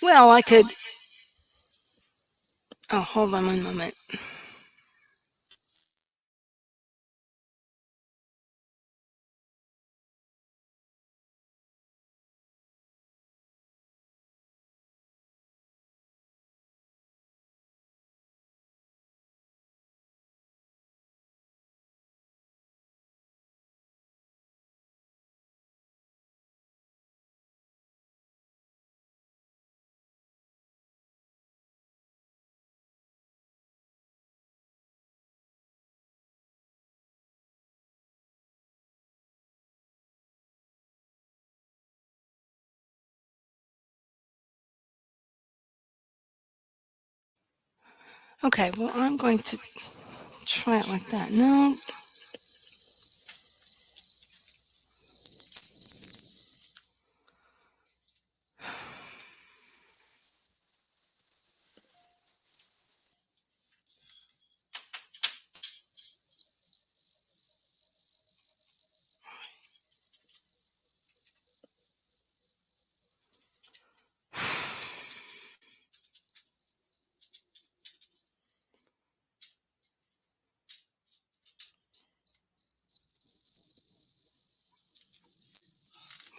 Well, I could. Oh, hold on one moment. Okay, well, I'm going to try it like that. No.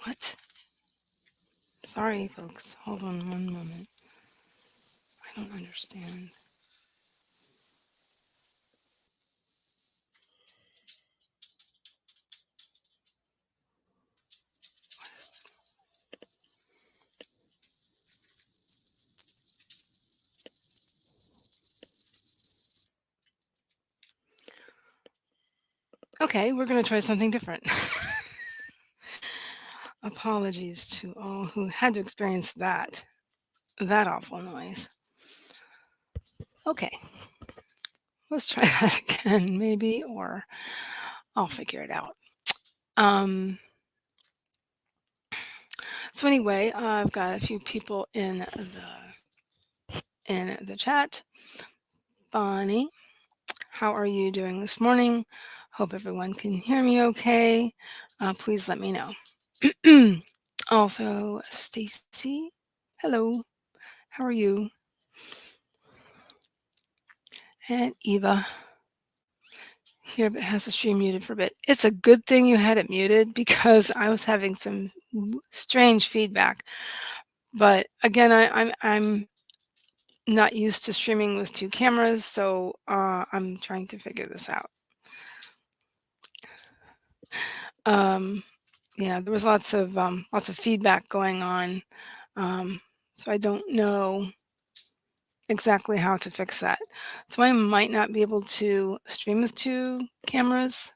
What? Sorry, folks. Hold on one moment. I don't understand. Okay, we're going to try something different. Apologies to all who had to experience that awful noise. Okay, let's try that again, maybe, or I'll figure it out. Um, so anyway, I've got a few people in the chat. Bonnie, how are you doing this morning? Hope everyone can hear me okay. Please let me know. Also, Stacy, hello. How are you? And Eva here, but has the stream muted for a bit. It's a good thing you had it muted because I was having some strange feedback. But again, I'm not used to streaming with two cameras, so I'm trying to figure this out. Yeah, there was lots of feedback going on, so I don't know exactly how to fix that. So I might not be able to stream with two cameras,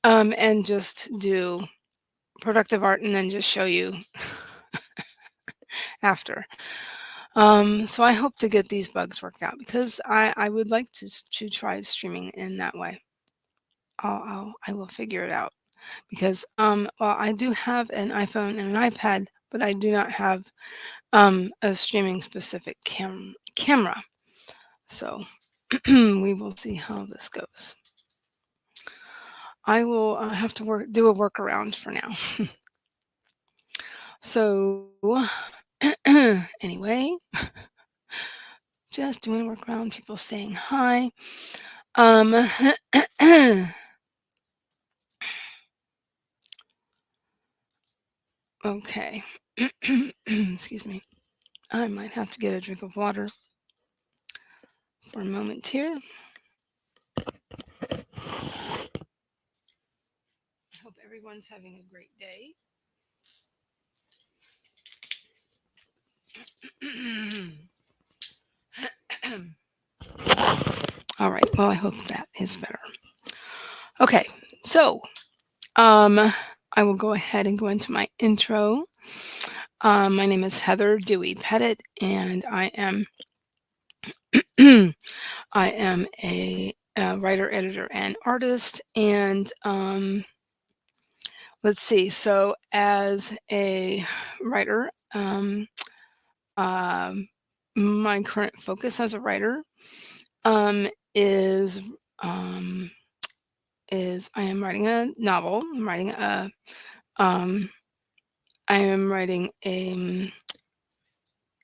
and just do productive art and then just show you after. So I hope to get these bugs worked out because I would like to try streaming in that way. I will figure it out because well, I do have an iPhone and an iPad, but I do not have a streaming specific camera. So we will see how this goes. I will have to do a workaround for now. So anyway, just doing a workaround. People saying hi. Um, okay. Excuse me. I might have to get a drink of water for a moment here. I hope everyone's having a great day. All right. Well, I hope that is better. Okay. So, I will go ahead and go into my intro. My name is Heather Dewey Pettit, and I am a writer, editor, and artist. And let's see. So, as a writer, my current focus as a writer um, is um, I am writing a novel. I am writing a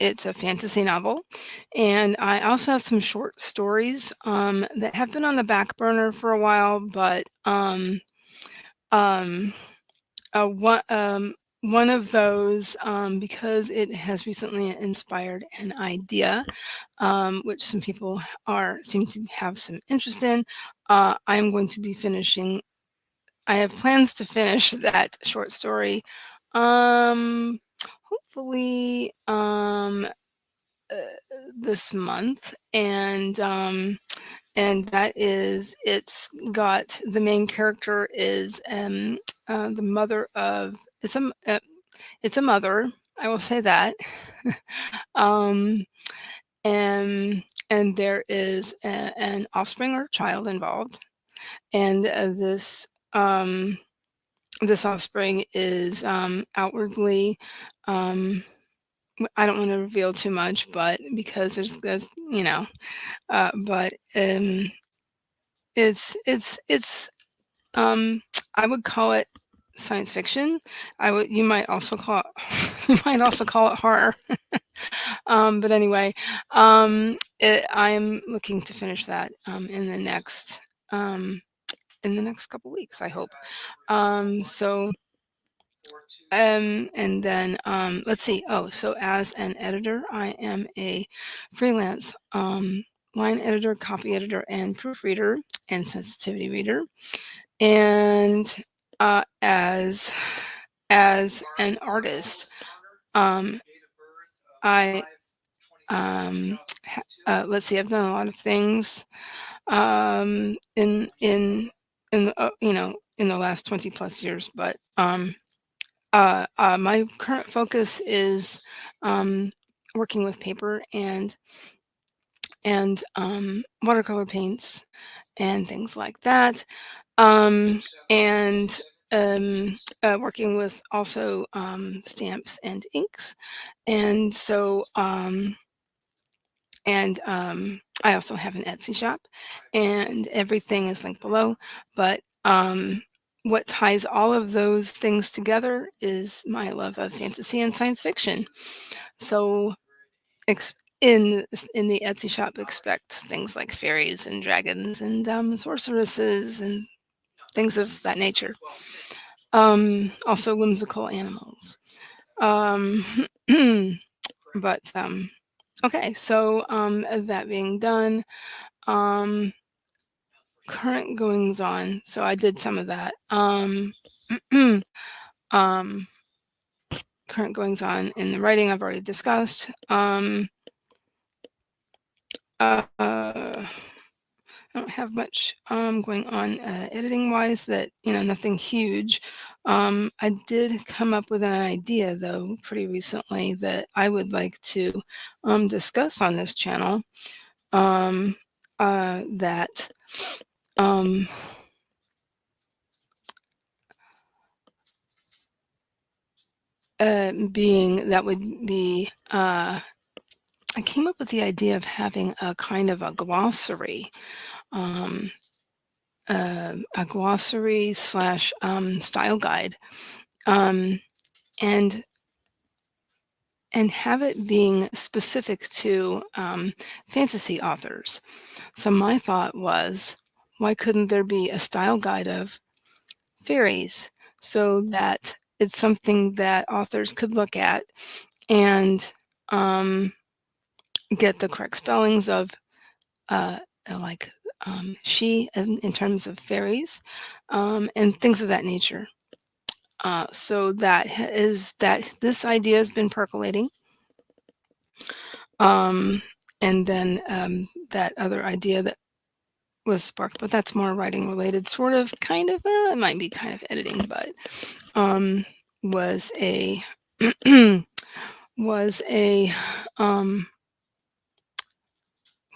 it's a fantasy novel, and I also have some short stories, that have been on the back burner for a while, but, um, one of those, because it has recently inspired an idea, which some people are seem to have some interest in, I'm going to be finishing I have plans to finish that short story, um, hopefully, uh, this month, and that is it's got the main character is, the mother of it's a mother, I will say that. Um, and there is an offspring or child involved, and, this offspring is, outwardly, um I don't wanna reveal too much, but because there's but, it's, I would call it science fiction. I would you might also call it you might also call it horror. But anyway, I'm looking to finish that, um, in the next couple weeks, I hope. So and then, let's see. Oh, so as an editor, I am a freelance line editor, copy editor, and proofreader, and sensitivity reader. And as an artist, um, I let's see. I've done a lot of things in in the last 20 plus years, but my current focus is, um, working with paper and watercolor paints and things like that, and, working with also, stamps and inks, and so, I also have an Etsy shop, and everything is linked below, but, what ties all of those things together is my love of fantasy and science fiction. So, ex in the Etsy shop, expect things like fairies and dragons and, sorceresses and things of that nature. Also whimsical animals. Um, but, okay, so, that being done, um, current goings on. So I did some of that. Um, current goings on in the writing I've already discussed. I don't have much going on editing wise that, nothing huge. I did come up with an idea though pretty recently that I would like to discuss on this channel. Um, that um, being that would be I came up with the idea of having a kind of a glossary, um, a glossary slash style guide, um, and have it being specific to fantasy authors. So my thought was, why couldn't there be a style guide of fairies so that it's something that authors could look at and um, get the correct spellings of uh, like she in terms of fairies and things of that nature. So is that this idea has been percolating. Um, and then that other idea that was sparked, but that's more writing related, sort of, kind of. Well, it might be kind of editing, but um, was a was a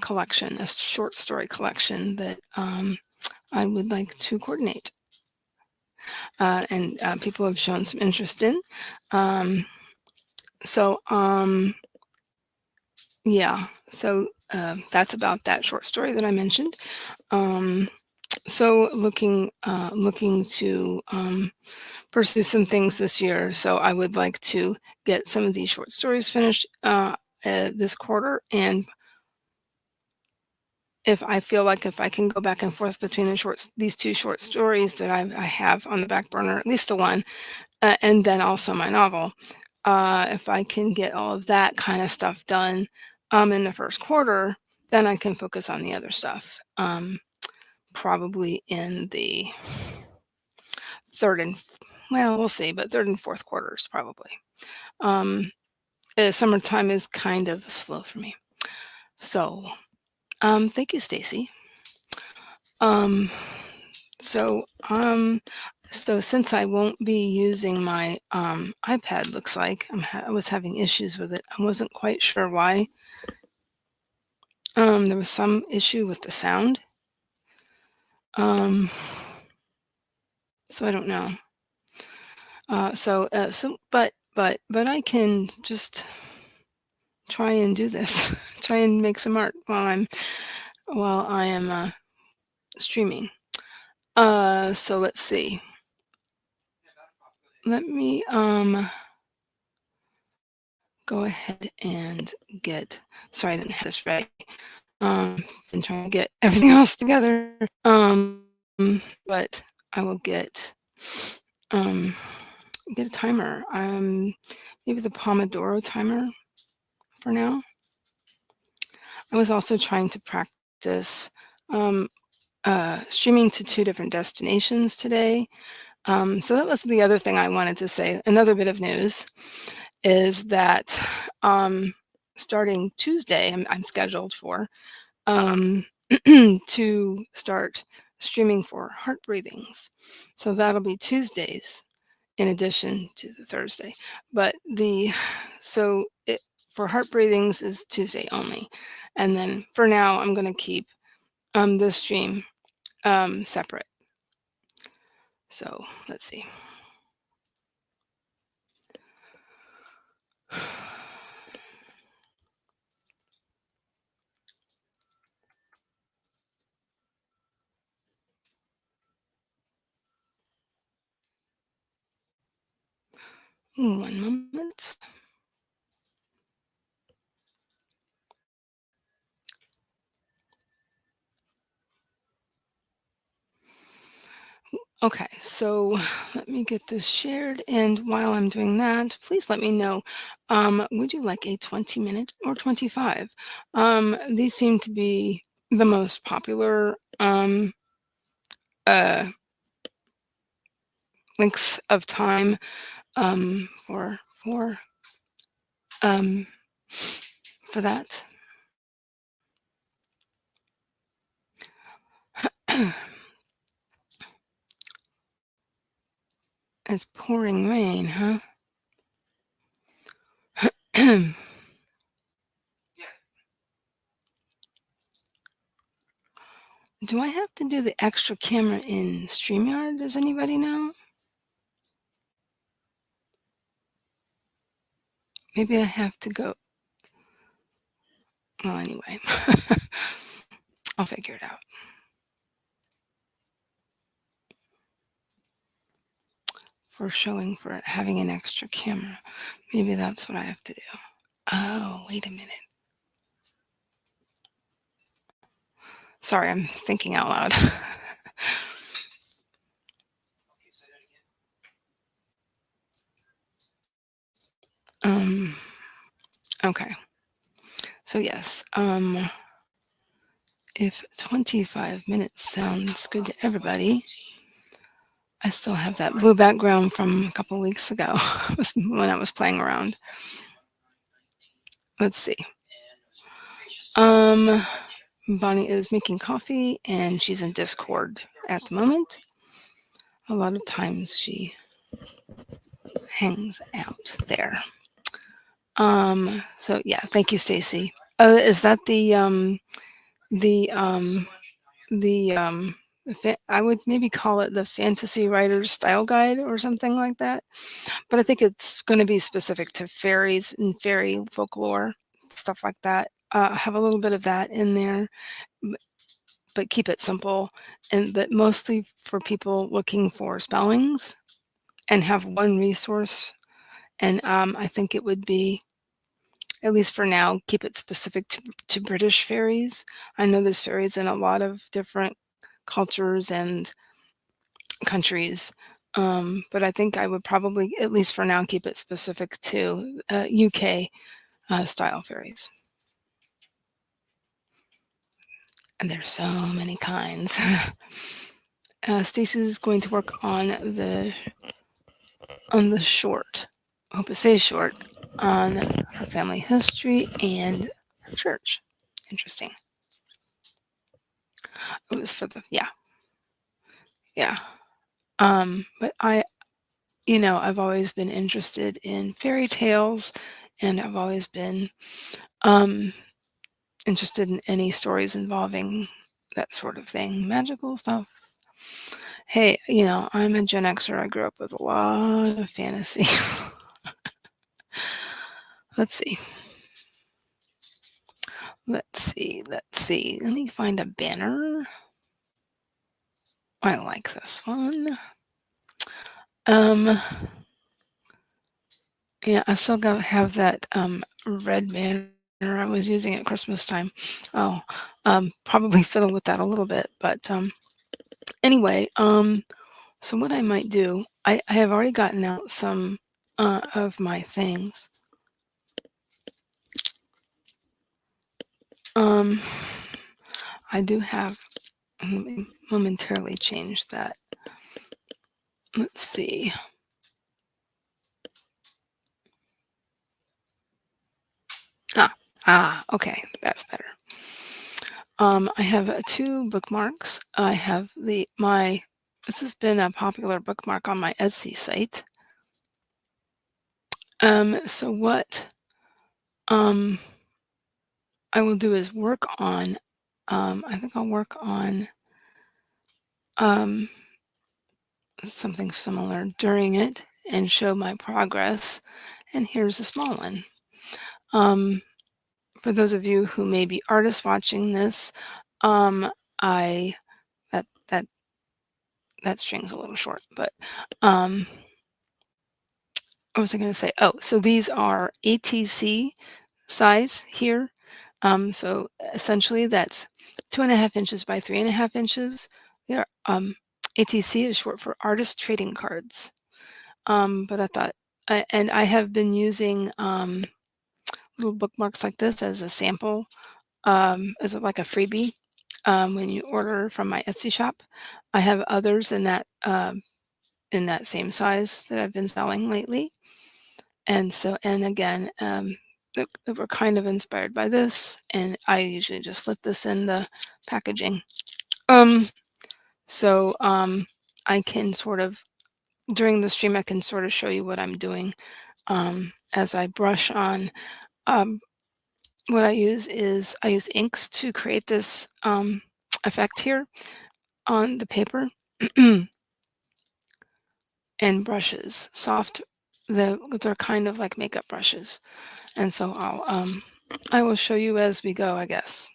collection, a short story collection that I would like to coordinate, and people have shown some interest in. Um, so yeah, so that's about that short story that I mentioned. Um, so looking to pursue some things this year. So I would like to get some of these short stories finished. this quarter, and if I feel like if I can go back and forth between these 2 short stories that I have on the back burner, at least the one, and then also my novel, if I can get all of that kinda stuff done, in the first quarter, then I can focus on the other stuff, probably in the 3rd and well, we'll see, but 3rd and 4th quarters probably. Um, Summertime is kind of slow for me. So, thank you, Stacy. Um, so, um, so since I won't be using my iPad, looks like I was having issues with it. I wasn't quite sure why. There was some issue with the sound. Um, so I don't know. But I can just try and do this. Try and make some art while I am streaming. So let's see. Let me go ahead and get. Sorry, I didn't have this ready. Been trying to get everything else together. But I will um get a timer. Maybe the Pomodoro timer for now. I was also trying to practice um, streaming to 2 different destinations today. So that was the other thing I wanted to say. Another bit of news is that starting Tuesday, I'm scheduled for um, to start streaming for heart breathings. So that'll be Tuesdays in addition to the Thursday. But for heart breathings is Tuesday only. And then for now, I'm going to keep this stream separate. So let's see. One moment. Okay, so let me get this shared. And while I'm doing that, please let me know, would you like a 20-minute or 25? These seem to be the most popular uh, lengths of time for um, for that. It's pouring rain, huh? Do I have to do the extra camera in StreamYard? Does anybody know? Maybe I have to go. Well, anyway, I'll figure it out. For having an extra camera. Maybe that's what I have to do. Oh, wait a minute. Sorry, I'm thinking out loud. Okay. So yes, if 25 minutes sounds good to everybody, I still have that blue background from a couple weeks ago when I was playing around. Let's see. Bonnie is making coffee and she's in Discord at the moment. A lot of times she hangs out there. So yeah, thank you, Stacy. Is that the I would maybe call it the Fantasy Writer's Style Guide or something like that. But I think it's going to be specific to fairies and fairy folklore, stuff like that. Have a little bit of that in there, but keep it simple, but mostly for people looking for spellings and have one resource. And I think it would be at least for now, keep it specific to British fairies. I know there's fairies in a lot of different cultures and countries, but I think I would probably, at least for now, keep it specific to UK style fairies. And there's so many kinds. Stacey's going to work on the short. I hope it stays short, on her family history and her church. Interesting. It was for the yeah. But I've always been interested in fairy tales, and I've always been um, interested in any stories involving that sort of thing, magical stuff. Hey, I'm a Gen Xer. I grew up with a lot of fantasy. Let's see. Let's see. Let's see. Let me find a banner. I like this one. Yeah, I still have that red banner I was using at Christmas time. I'll probably fiddle with that a little bit, but anyway, so what I might do, I have already gotten out some of my things. I do have, let me momentarily change that. Let's see. Okay, that's better. I have 2 bookmarks. I have this has been a popular bookmark on my Etsy site. So what I will do is work on, I think I'll work on something similar during it and show my progress. And here's a small one. For those of you who may be artists watching this, I that that that string's a little short, but what was I going to say? Oh, so these are ATC size here. So essentially that's 2.5 inches by 3.5 inches. They're ATC is short for artist trading cards. But I thought, and I have been using little bookmarks like this as a sample, as like a freebie when you order from my Etsy shop. I have others in that same size that I've been selling lately. And so, and again, that were kind of inspired by this, and I usually just slip this in the packaging. So I can sort of, during the stream, I can sort of show you what I'm doing as I brush on. What I use is I use inks to create this effect here on the paper, and brushes, soft. They're kind of like makeup brushes. And so I will show you as we go, I guess.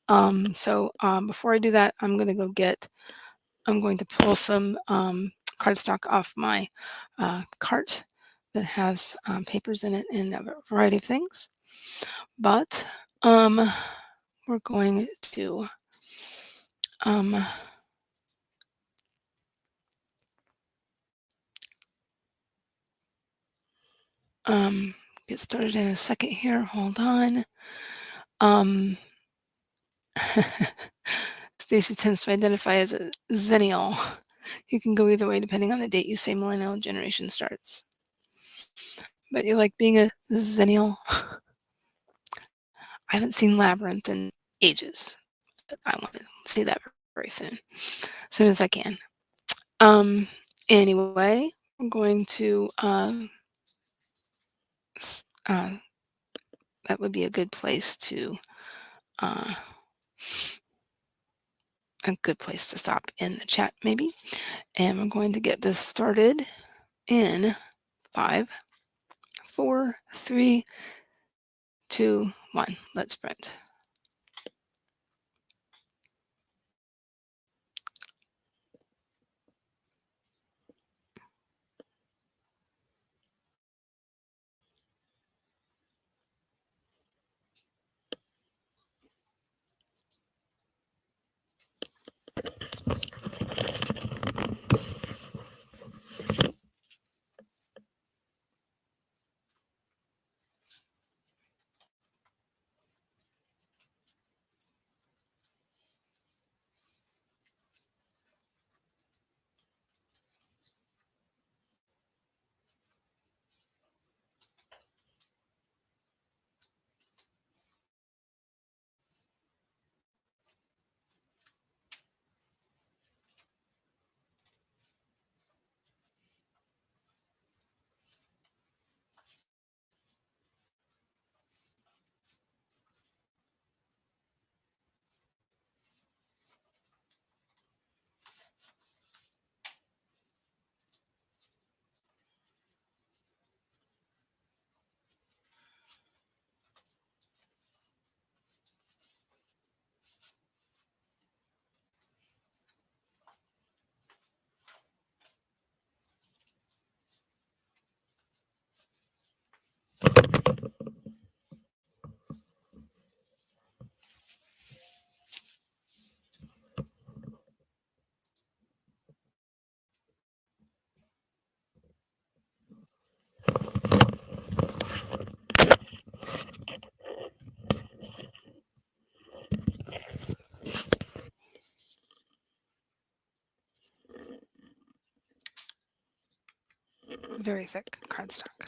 Before I do that, I'm going to pull some cardstock off my cart that has papers in it and a variety of things. But we're going to get started in a second here. Hold on. Stacy tends to identify as a Zennial. You can go either way depending on the date you say millennial generation starts. But you like being a Zennial? I haven't seen Labyrinth in ages. I want to see that very soon, as soon as I can. Anyway, I'm going to that would be a good place to stop in the chat maybe. And we're going to get this started in 5, 4, 3, 2, 1. Let's sprint. Very thick cardstock.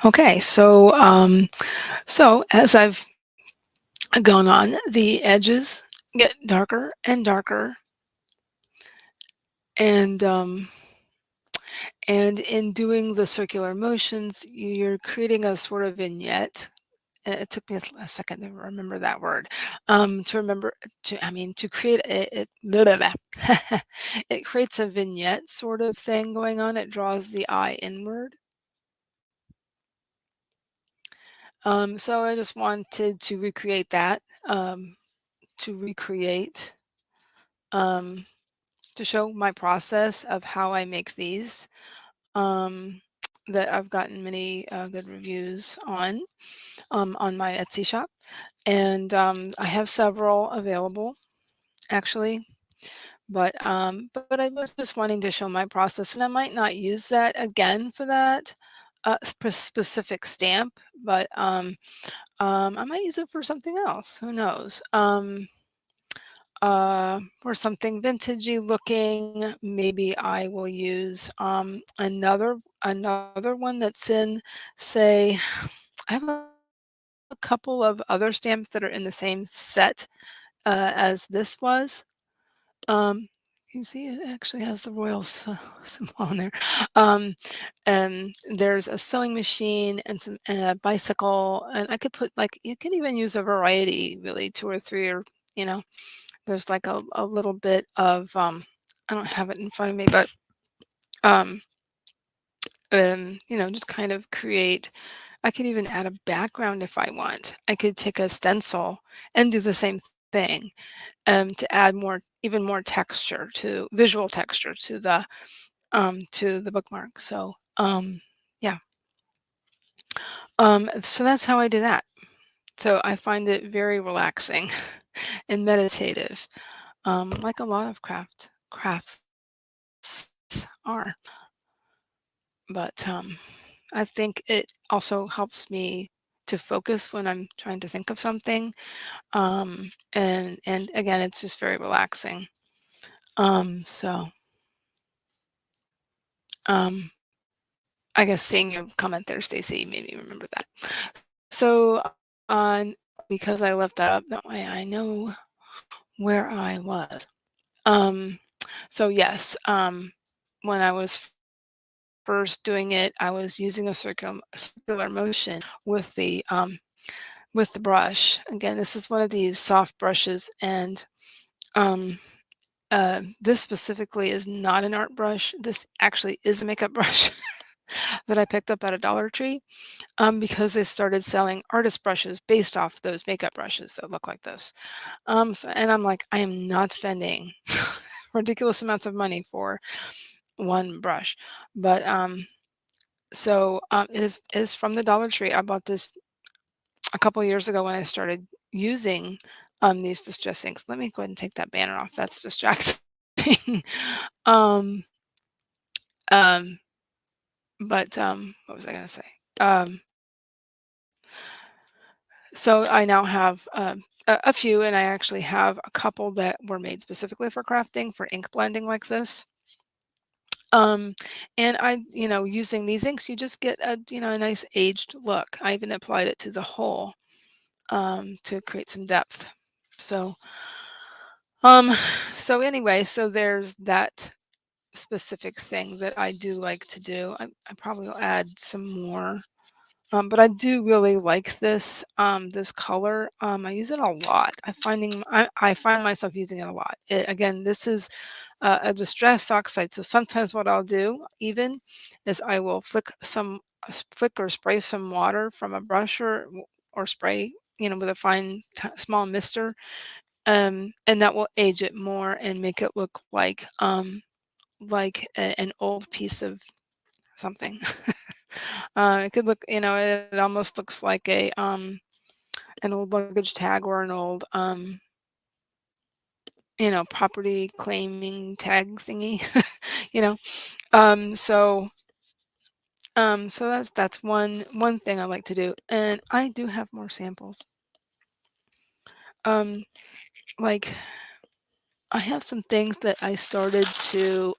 Okay, so as I've gone on, the edges get darker and darker, and and in doing the circular motions, you're creating a sort of vignette. It took me a second to remember that word. To remember to I mean to create it blah, blah, blah. It creates a vignette sort of thing going on. It draws the eye inward. So I just wanted to recreate that. To recreate um, to show my process of how I make these. Um, that I've gotten many good reviews on my Etsy shop, and I have several available actually. But I was just wanting to show my process, and I might not use that again for that specific stamp, but I might use it for something else. Who knows? Or something vintagey looking. Maybe I will use another one that's in, say, I have a couple of other stamps that are in the same set as this was. You see, it actually has the royal symbol on there. Um, and there's a sewing machine and some and a bicycle, and I could put like you can even use a variety, really, two or three, or you know, there's like a little bit of I don't have it in front of me, but um, just kind of create. I could even add a background if I want. I could take a stencil and do the same thing to add more, even more texture to visual texture to the bookmark. So yeah, so that's how I do that. So I find it very relaxing and meditative, like a lot of crafts are. But I think it also helps me to focus when I'm trying to think of something. And again, it's just very relaxing. So um, I guess seeing your comment there, Stacy, made me remember that. So on because I left that up that way, I know where I was. Um, so yes, when I was first doing it, I was using a circular motion with the brush. Again, this is one of these soft brushes, and um, this specifically is not an art brush. This actually is a makeup brush that I picked up at a Dollar Tree because they started selling artist brushes based off those makeup brushes that look like this. And I'm like, I am not spending ridiculous amounts of money for one brush. But it is from the Dollar Tree. I bought this a couple years ago when I started using these distress inks. Let me go ahead and take that banner off. That's distracting. um, um, but what was I going to say? Um, so I now have a few, and I actually have a couple that were made specifically for crafting, for ink blending like this. Um, and using these inks, you just get a nice aged look. I even applied it to the hole to create some depth. So, um, so anyway, so there's that specific thing that I do like to do. I probably will add some more. But I do really like this color. I use it a lot. I find myself using it a lot. Again, this is a distress oxide. So sometimes what I'll do even is I will flick or spray some water from a brush or spray, with a fine small mister, and that will age it more and make it look like an old piece of something. It could look, it almost looks like an old luggage tag or an old property claiming tag thingy, you know. So So that's one thing I like to do, and I do have more samples. Um, like I have some things that I started to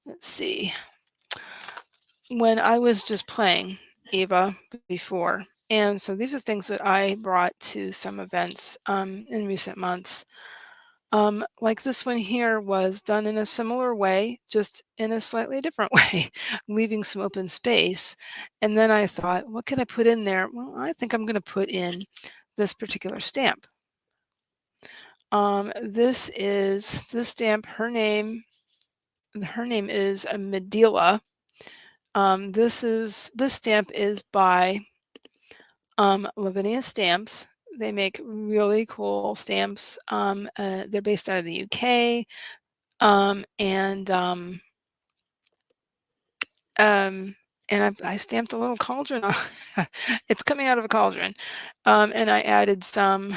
let's see. When I was just playing Eva before, and so these are things that I brought to some events in recent months. Like this one here was done in a similar way, just in a slightly different way, leaving some open space. And then I thought, what can I put in there? Well, I think I'm going to put in this particular stamp. This stamp. Her name is Medela. This stamp is by Lavinia Stamps. They make really cool stamps. They're based out of the UK. And I stamped a little cauldron on it's coming out of a cauldron. And I added some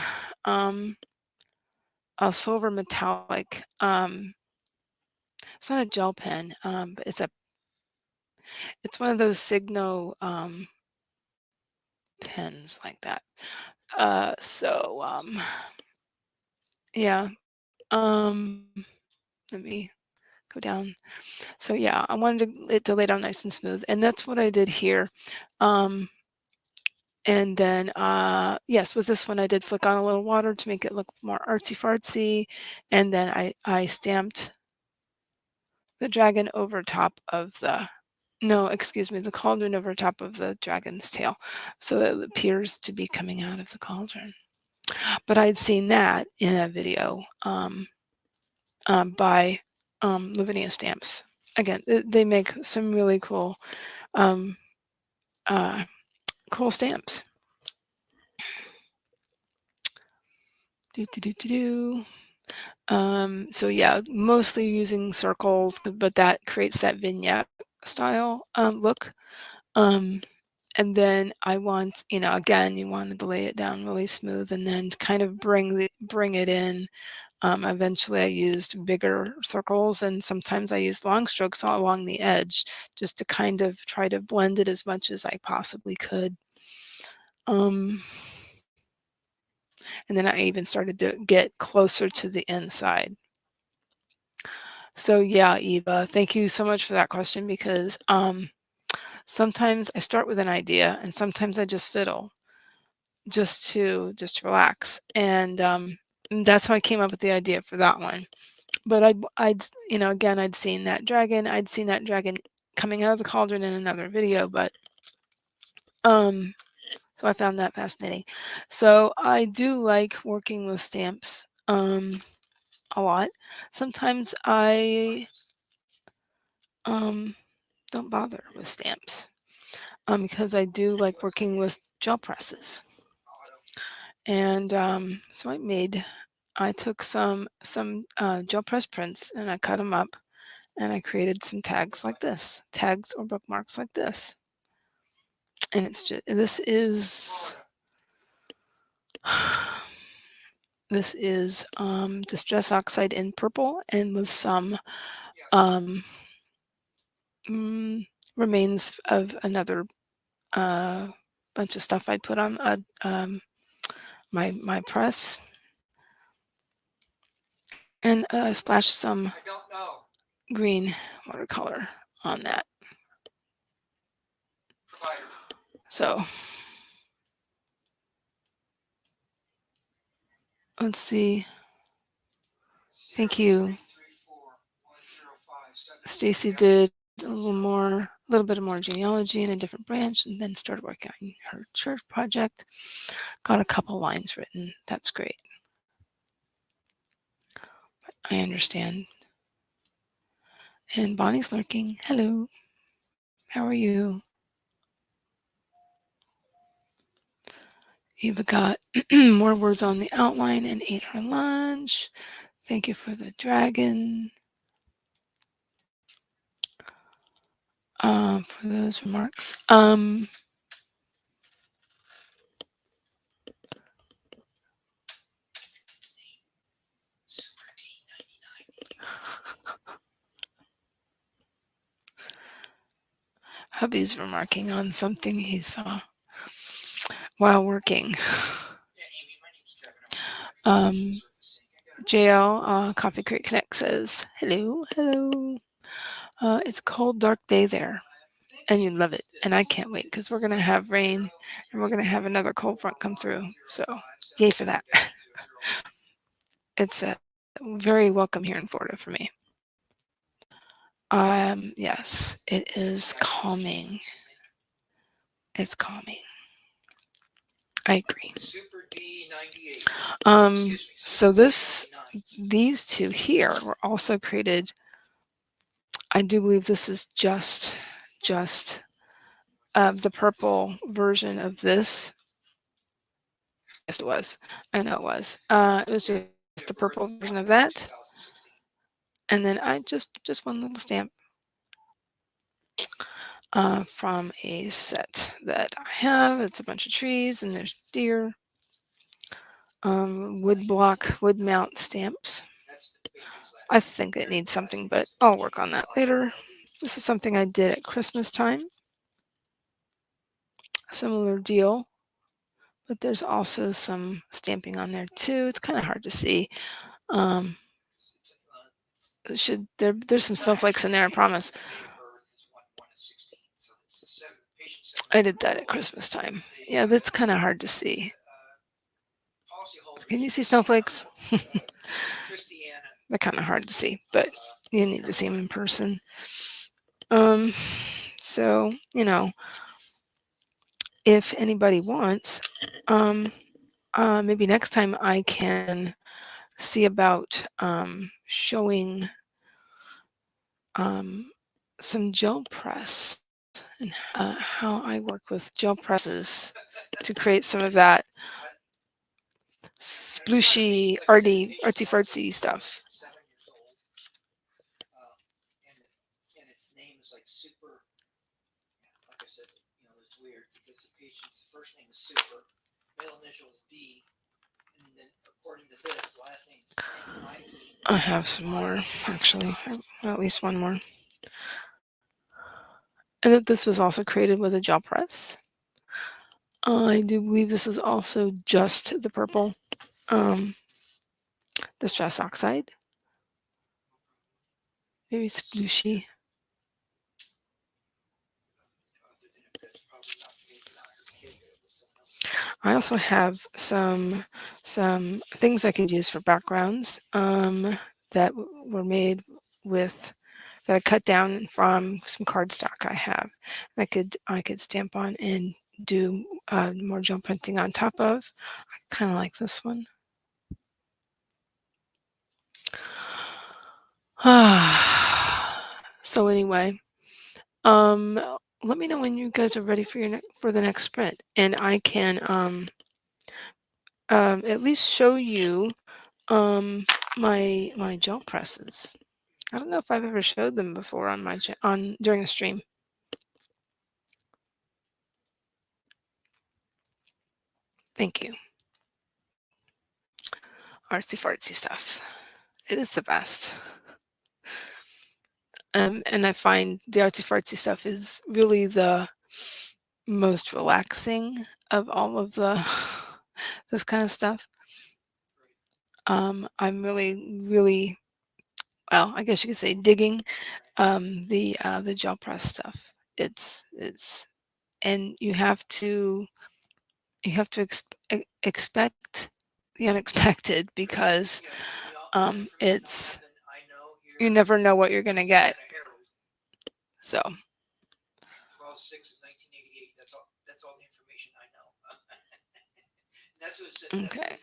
a silver metallic, it's not a gel pen, but it's one of those Signo pens like that. Yeah. Um, Let me go down. So yeah, I wanted it to lay down nice and smooth, and that's what I did here. Um, and then, yes, with this one, I did flick on a little water to make it look more artsy-fartsy, and then I stamped the dragon over top of the no, excuse me, the cauldron over top of the dragon's tail, so it appears to be coming out of the cauldron. But I'd seen that in a video, by Lavinia Stamps. Again, they make some really cool, um, uh, cool stamps. Do, do, do, do, do. So yeah, mostly using circles, but that creates that vignette style look. And then I want, again, you wanted to lay it down really smooth and then kind of bring it in. Eventually I used bigger circles, and sometimes I used long strokes all along the edge just to kind of try to blend it as much as I possibly could. Um, and then I even started to get closer to the inside. So yeah, Eva, thank you so much for that question, because sometimes I start with an idea and sometimes I just fiddle just to relax. And that's how I came up with the idea for that one. But again, I'd seen that dragon coming out of the cauldron in another video, but so I found that fascinating. So I do like working with stamps a lot. Sometimes I don't bother with stamps because I do like working with gel presses. And so I took some gel press prints and I cut them up and I created some tags like this, tags or bookmarks like this. And this is Distress Oxide in purple and with some um, remains of another bunch of stuff I put on my press, and splashed some green watercolor on that. So let's see. Thank you. Stacy did a little bit of more genealogy in a different branch, and then started working on her church project. Got a couple lines written. That's great. I understand. And Bonnie's lurking. Hello. How are you? Eva got more words on the outline and ate her lunch. Thank you for the dragon. For those remarks. Hubby's remarking on something he saw while working. Um, JL Coffee Crate Connect says, hello, hello. It's a cold, dark day there, and you love it. And I can't wait because we're going to have rain and we're going to have another cold front come through. So, yay for that. It's very welcome here in Florida for me. Yes, it is calming. It's calming. I agree. So these two here were also created. I do believe this is just the purple version of this. Yes, it was. I know it was. It was just the purple version of that. And then I just one little stamp from a set that I have. It's a bunch of trees and there's deer. Wood mount stamps. I think it needs something, but I'll work on that later. This is something I did at Christmas time. Similar deal, but there's also some stamping on there too. It's kind of hard to see. There's some snowflakes in there, I promise. I did that at Christmas time. Yeah, that's kind of hard to see. Can you see snowflakes? They're kind of hard to see, but you need to see them in person. So, if anybody wants, maybe next time I can see about showing some gel press and how I work with gel presses to create some of that splooshy, artsy-fartsy stuff. And its name is like super. Like I said, it's weird because the patient's first name is Super, middle initial is D, and then according to this, last name is I have some more, actually, at least one more. And that this was also created with a gel press. I do believe this is also just the purple, the stress oxide. Maybe splooshy. I also have some things I could use for backgrounds that were made with that I cut down from some cardstock I have. I could stamp on and do more gel printing on top of. I kind of like this one. So anyway, let me know when you guys are ready for the next sprint, and I can at least show you my gel presses. I don't know if I've ever showed them before on during a stream. Thank you. Artsy fartsy stuff. It is the best. And I find the artsy fartsy stuff is really the most relaxing of all of the this kind of stuff. I'm really, well, I guess you could say digging the gel press stuff. It's and you have to expect the unexpected because it's you never know what you're gonna get. So. 12/6 of 1988. That's all the information I know. Okay.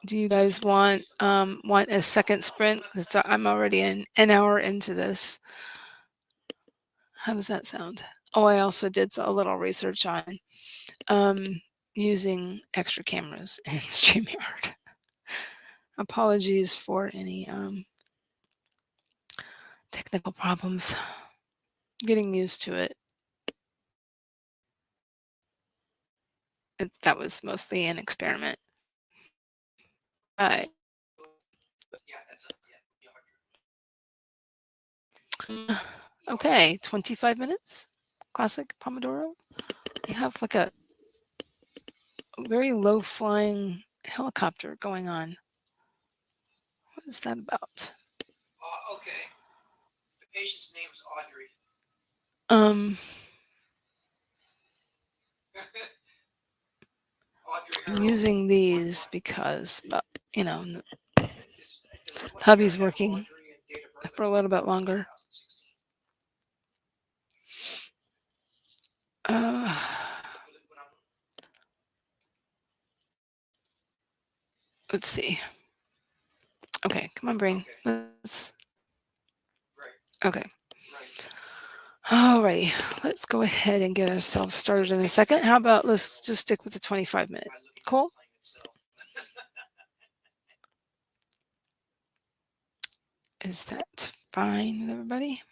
Do you guys want a second sprint? I'm already an hour into this. How does that sound? Oh, I also did a little research on using extra cameras in StreamYard. Apologies for any technical problems. Getting used to it. That was mostly an experiment. Okay, 25 minutes. classic Pomodoro. We have like a very low flying helicopter going on. What is that about? Okay. The patient's name is Audrey. Um, Audrey I'm Harold. using these because, you know, What do you hubby's have, working Audrey, and date of birth? for a little bit longer. 2016. Uh, When I'm let's see. Okay, come on, brain. okay. Let's. Right. Okay. Right. Alrighty, let's go ahead and get ourselves started in a second. How about let's just stick with the 25-minute? Cool? Is that fine with everybody?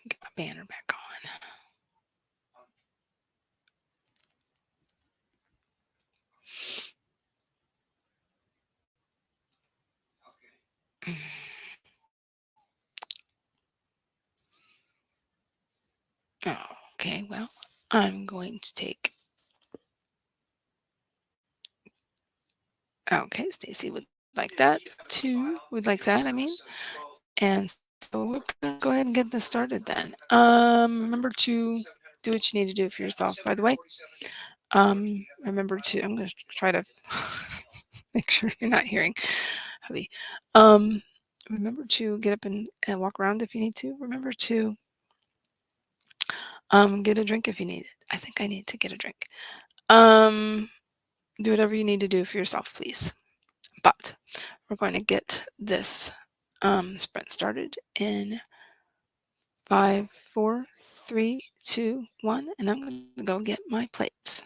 Get my banner back on. Okay. Oh, okay, well, I'm going to take. Okay, Stacy would like that too. Would like that, I mean. And so we're gonna go ahead and get this started then. Remember to do what you need to do for yourself, by the way. Remember to, I'm gonna try to make sure you're not hearing hubby. Remember to get up and walk around if you need to. Remember to get a drink if you need it. I think I need to get a drink. Do whatever you need to do for yourself, please. But we're going to get this sprint started in 5, 4, 3, 2, 1, and I'm going to go get my plates.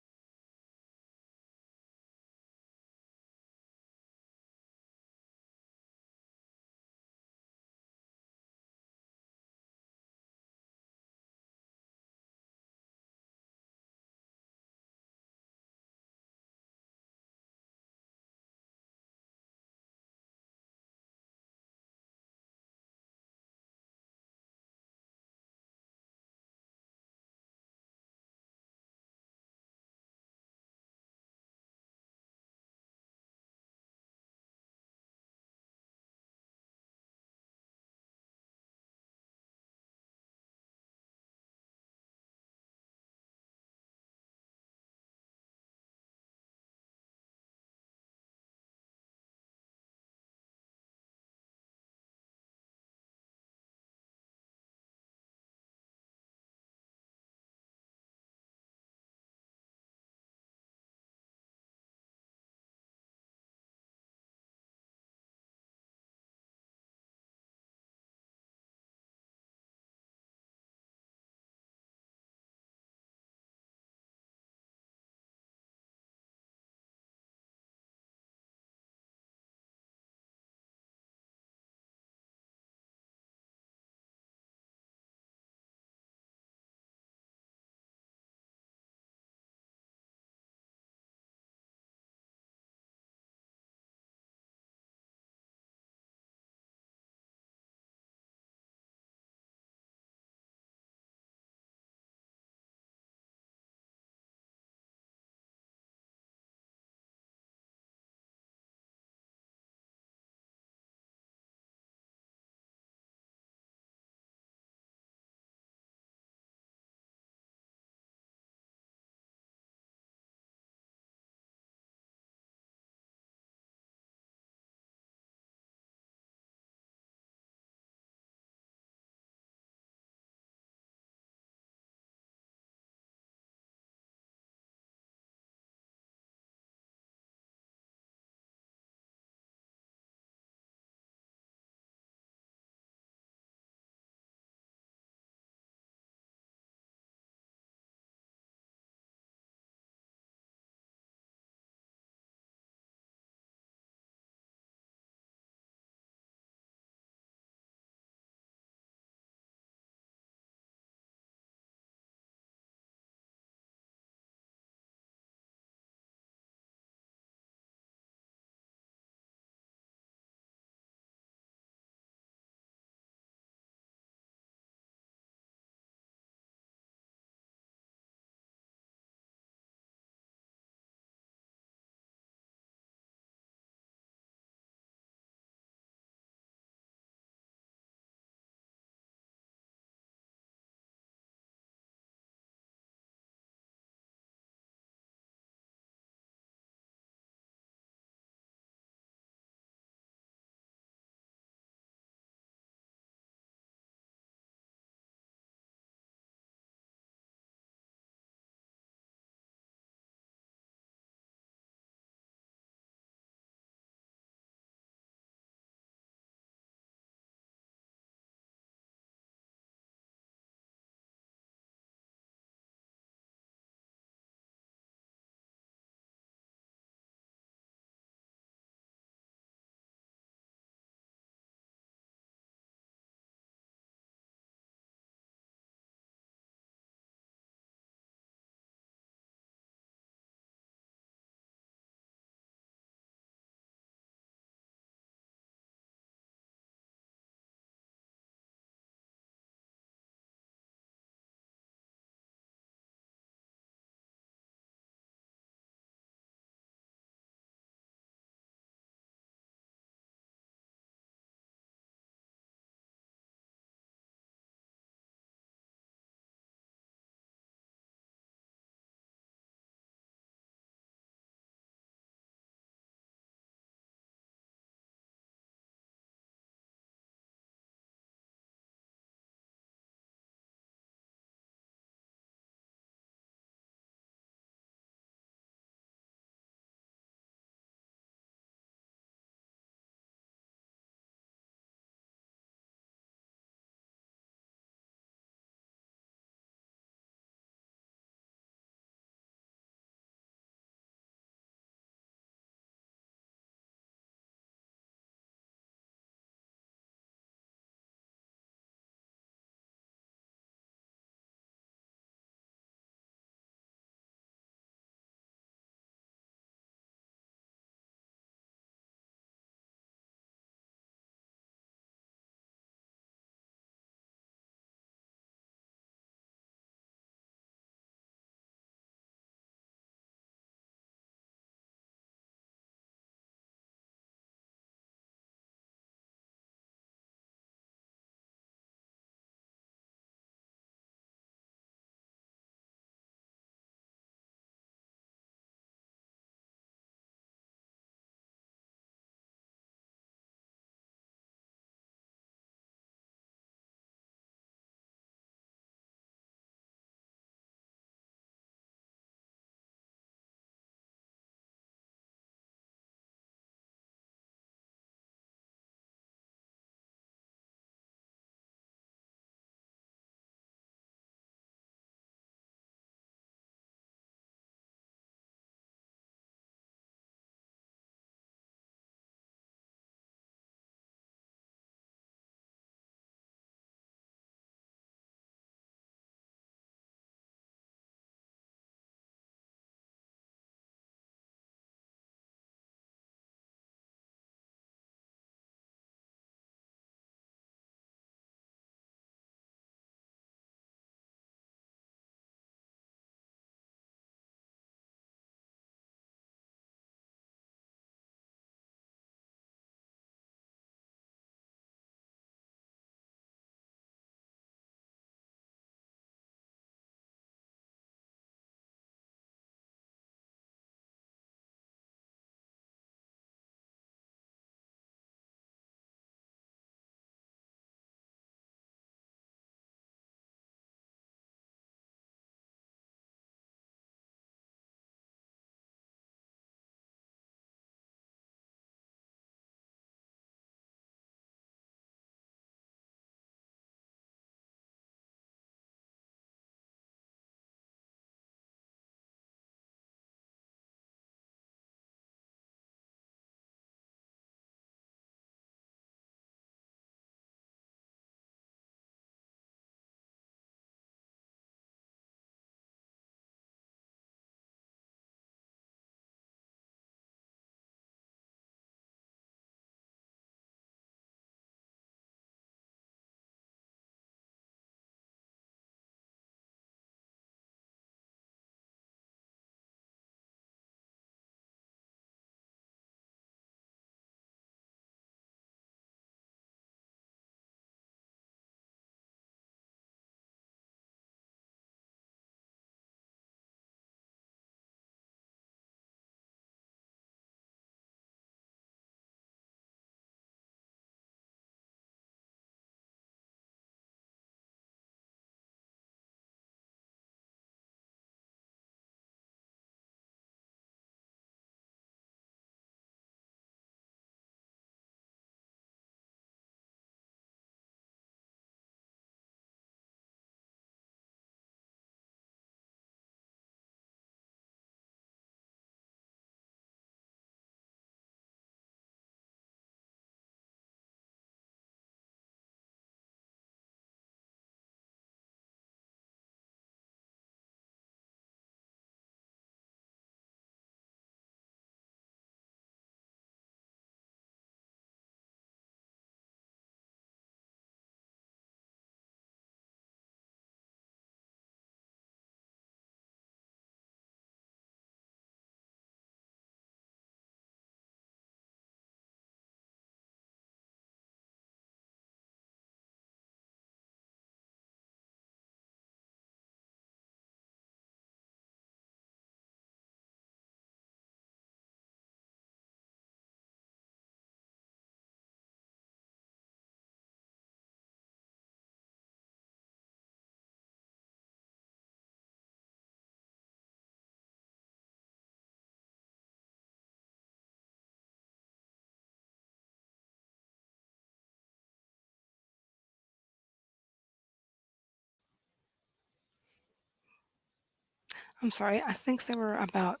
I'm sorry, I think there were about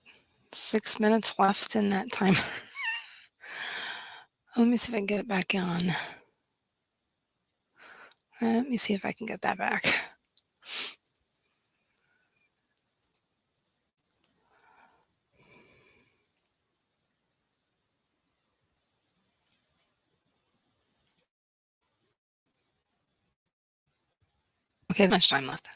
6 minutes left in that timer. Let me see if I can get it back on. Let me see if I can get that back. Okay, much time left.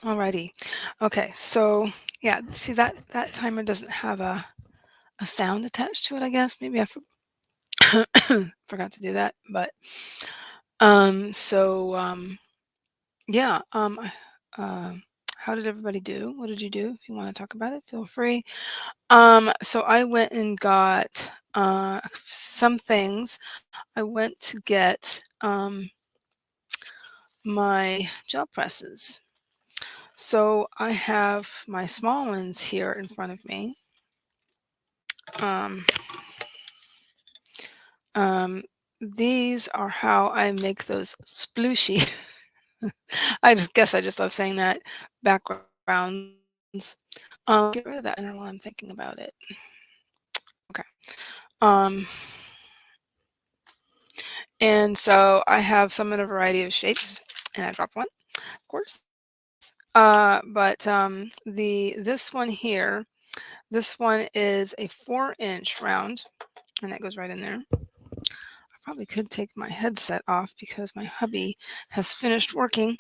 Alrighty. Okay, so yeah, see that timer doesn't have a sound attached to it, I guess. Maybe I forgot to do that, but so yeah, how did everybody do? What did you do? If you want to talk about it, feel free. So I went and got some things. I went to get my gel presses. So I have my small ones here in front of me. Um, these are how I make those splooshy. I just guess I just love saying that. Backgrounds. Get rid of that inner while I'm thinking about it. Okay. Um, and so I have some in a variety of shapes, and I dropped one, of course. But this one here, this one is a 4-inch round, and that goes right in there. I probably could take my headset off because my hubby has finished working,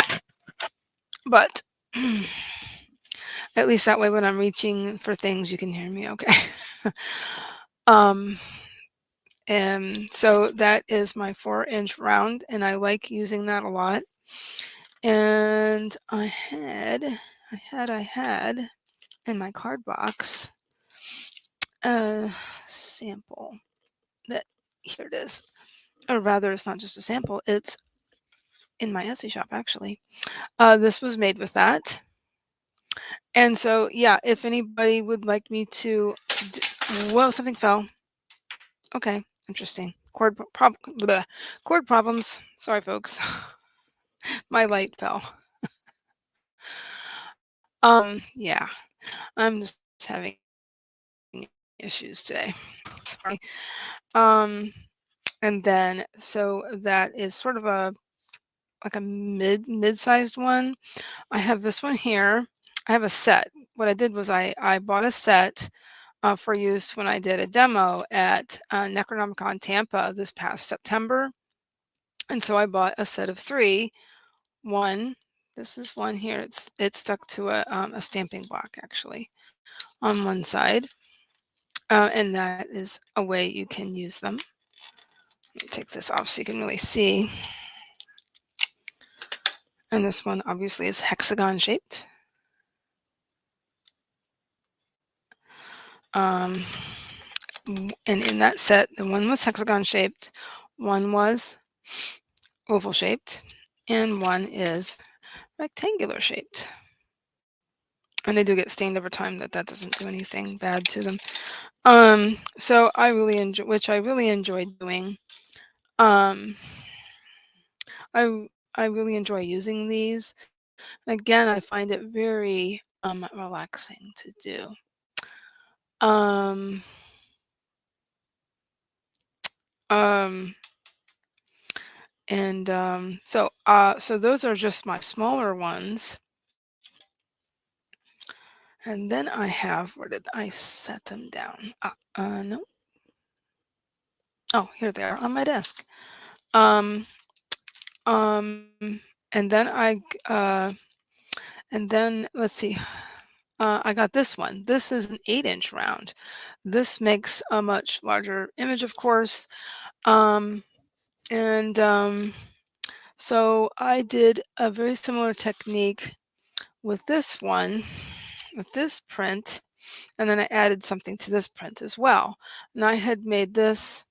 but at least that way when I'm reaching for things, you can hear me okay. um, and so that is my 4-inch round, and I like using that a lot. And I had in my card box a sample that, here it is. Or rather, it's not just a sample, it's in my Etsy shop actually. This was made with that. And so, yeah, if anybody would like me to, whoa, something fell. Okay, interesting. Cord problems. Sorry, folks. My light fell. Yeah, I'm just having issues today. Sorry. Um, and then so that is sort of a like a mid-sized one. I have this one here. I have a set. What I did was I bought a set for use when I did a demo at Necronomicon Tampa this past September. And so I bought a set of 3. One, this is one here. It's stuck to a stamping block actually on one side, and that is a way you can use them. Let me take this off so you can really see. And this one obviously is hexagon shaped. And in that set, the one was hexagon shaped, one was oval shaped, and one is rectangular shaped. And they do get stained over time, that doesn't do anything bad to them. So I really enjoy, which I really enjoy doing. Um, I really enjoy using these. Again, I find it very relaxing to do. Um, um, so those are just my smaller ones. And then I have, where did I set them down? No. Oh, here they are on my desk. Um, and then and then let's see. I got this one. This is an 8-inch round. This makes a much larger image, of course. And so I did a very similar technique with this one, with this print, and then I added something to this print as well. And I had made this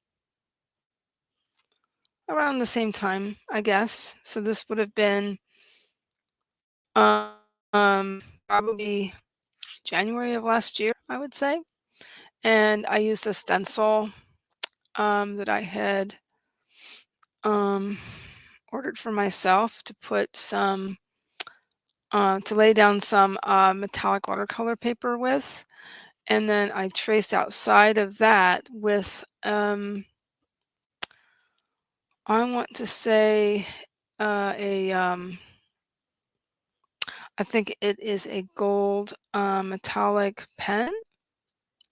around the same time, I guess. So this would have been probably January of last year, I would say. And I used a stencil that I had ordered for myself to put some, to lay down some metallic watercolor paper with. And then I traced outside of that with, I want to say I think it is a gold metallic pen,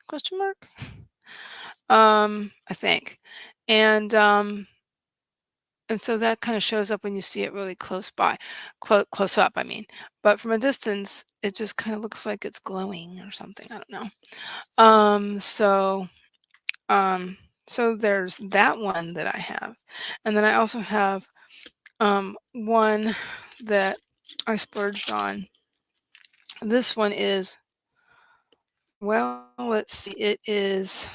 question mark? I think. And so that kind of shows up when you see it really close by, close up, I mean. But from a distance, it just kind of looks like it's glowing or something. I don't know. So there's that one that I have, and then I also have one that I splurged on. This one is, well, let's see, it is,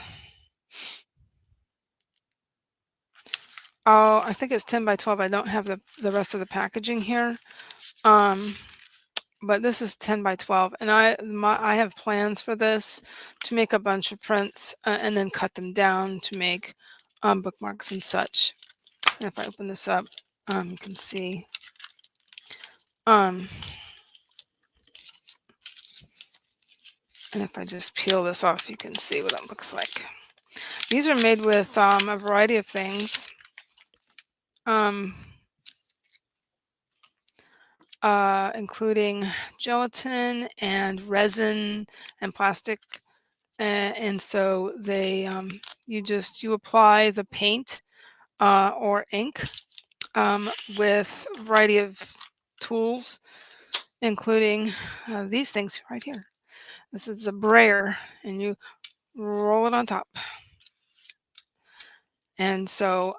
oh, I think it's 10 by 12. I don't have the rest of the packaging here. But this is 10 by 12, and I have plans for this to make a bunch of prints and then cut them down to make bookmarks and such. And if I open this up, you can see. And if I just peel this off, you can see what it looks like. These are made with a variety of things. Including gelatin and resin and plastic. And so they, you apply the paint or ink with a variety of tools, including these things right here. This is a brayer, and you roll it on top. And so,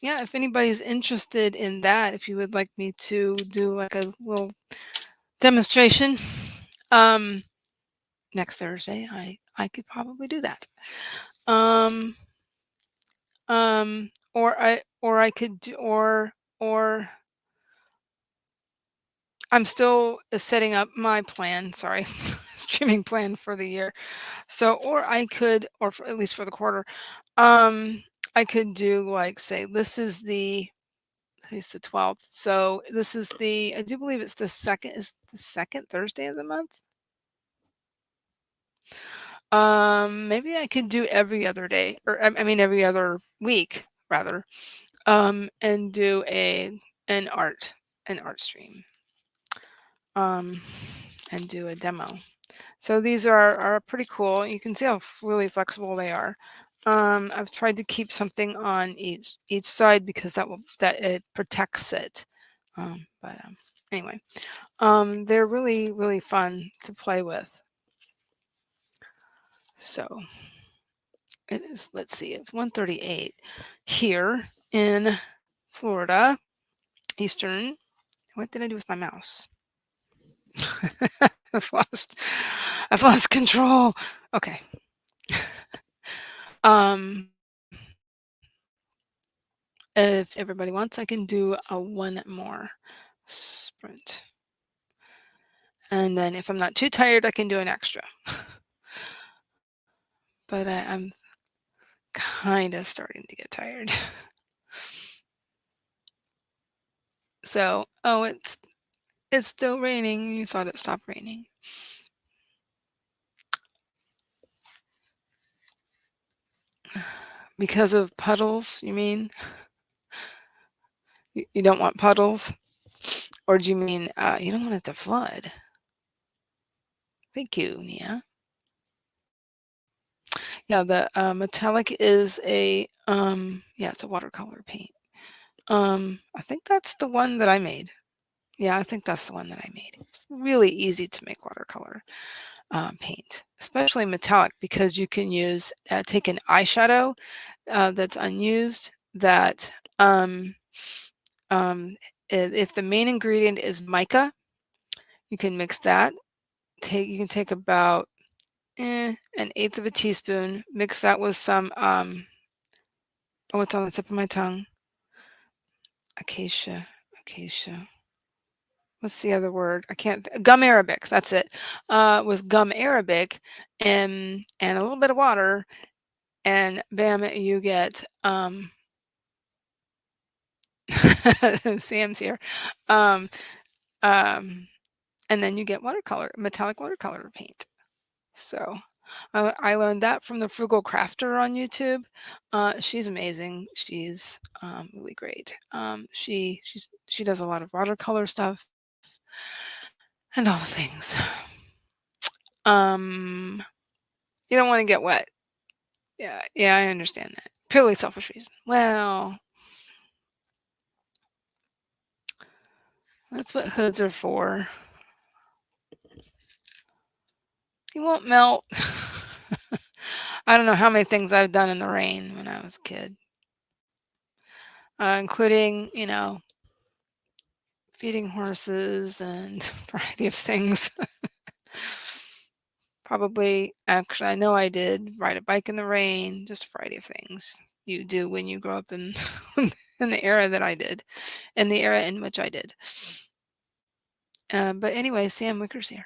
yeah, if anybody's interested in that, if you would like me to do like a little demonstration next Thursday, I could probably do that. Or I could do, or I'm still setting up my plan, sorry, streaming plan for the year. So, or I could, or for, at least for the quarter, I could do like, say, this is today's the 12th. So this is I do believe it's the second Thursday of the month. Maybe I could do every other day, or I mean every other week rather, and do an art stream, um, and do a demo. So these are pretty cool. You can see how really flexible they are. I've tried to keep something on each side because that it protects it. But anyway, they're really fun to play with. So it is. Let's see, it's 1:38 here in Florida, Eastern. What did I do with my mouse? I've lost control. Okay. Um, if everybody wants, I can do a one more sprint. And then if I'm not too tired, I can do an extra. But I'm kind of starting to get tired. So, oh, it's still raining. You thought it stopped raining. Because of puddles, you mean? You don't want puddles? Or do you mean you don't want it to flood? Thank you, Nia. Yeah, the metallic is yeah, it's a watercolor paint. I think that's the one that I made. Yeah, I think that's the one that I made. It's really easy to make watercolor paint, especially metallic, because you can take an eyeshadow that's unused that if the main ingredient is mica, you can mix that. You can take about an eighth of a teaspoon, mix that with some oh, it's on the tip of my tongue. Acacia. What's the other word? I can't. Gum arabic. That's it. With gum arabic and a little bit of water, and bam, you get Sam's here. Um, um, and then you get metallic watercolor paint. So I learned that from the Frugal Crafter on YouTube. She's amazing. She's really great. She does a lot of watercolor stuff and all the things. You don't want to get wet. Yeah, I understand that. Purely selfish reason. Well, that's what hoods are for. He won't melt. I don't know how many things I've done in the rain when I was a kid, including, feeding horses and a variety of things. Probably, actually, I know I did ride a bike in the rain, just a variety of things you do when you grow up in in the era that I did, in the era in which I did. But anyway, Sam Wicker's here.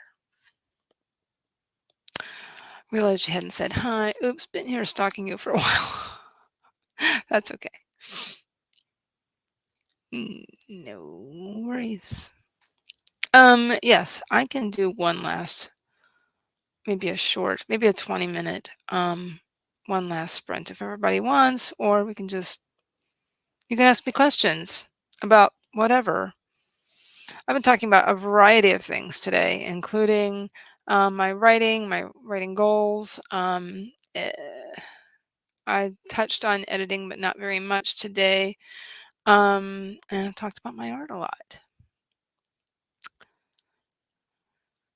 Realized you hadn't said hi. Oops, been here stalking you for a while. That's okay. No worries. Yes, I can do one last, maybe a short, maybe a 20-minute, one last sprint if everybody wants, or we can just, you can ask me questions about whatever. I've been talking about a variety of things today, including my writing goals. I touched on editing, but not very much today. And I've talked about my art a lot.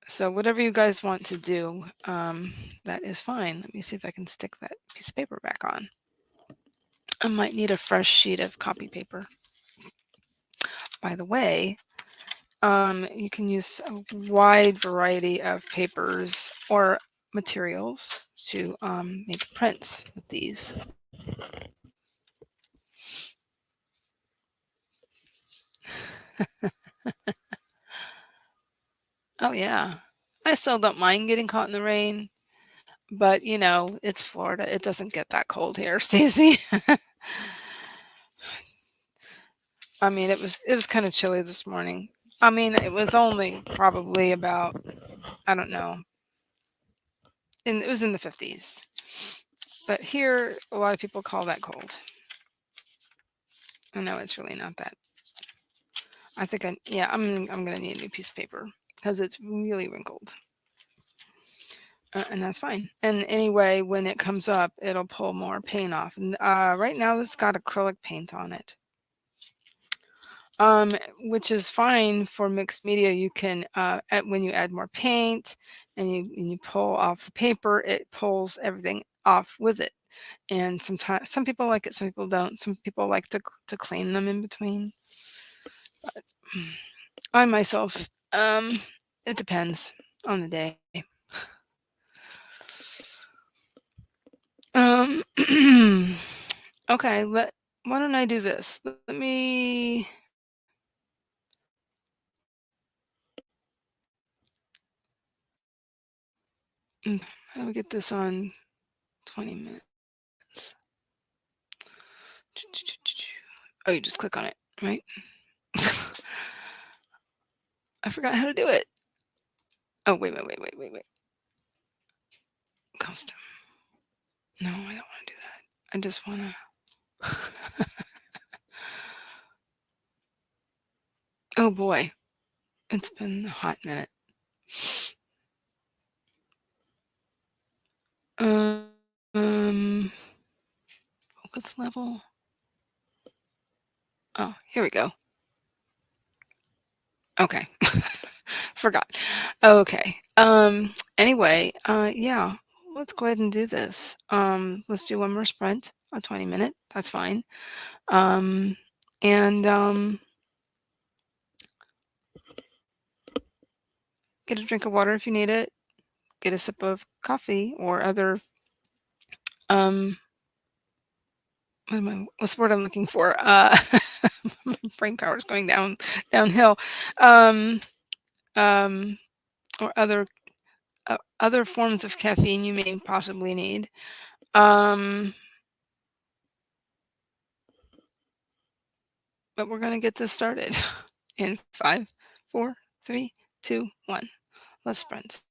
So whatever you guys want to do, that is fine. Let me see if I can stick that piece of paper back on. I might need a fresh sheet of copy paper. By the way, you can use a wide variety of papers or materials to make prints with these. Oh yeah, I still don't mind getting caught in the rain, but you know, it's Florida. It doesn't get that cold here, Stacey. I mean, it was kind of chilly this morning. I mean, it was only probably about, I don't know, and it was in the 50s. But here, a lot of people call that cold. I know it's really not that. I think yeah, I'm gonna need a new piece of paper because it's really wrinkled, and that's fine. And anyway, when it comes up, it'll pull more paint off. And right now, it's got acrylic paint on it, which is fine for mixed media. You can when you add more paint and you pull off the paper, it pulls everything off with it. And sometimes some people like it, some people don't. Some people like to clean them in between. But I myself, it depends on the day. Um, okay, why don't I do this? Let me how do we get this on 20 minutes? Oh, you just click on it, right? I forgot how to do it. Oh, wait. Custom. No, I don't want to do that. I just want to. Oh boy, it's been a hot minute. Um, focus level. Oh, here we go. Okay. Forgot. Okay. Anyway, yeah, let's go ahead and do this. Let's do one more sprint, a 20-minute. That's fine. Um, and get a drink of water if you need it. Get a sip of coffee or other um what's the word I'm looking for? My brain power is going downhill. Um, um, or other forms of caffeine you may possibly need. Um, but we're gonna get this started in 5, 4, 3, 2, 1. Let's sprint.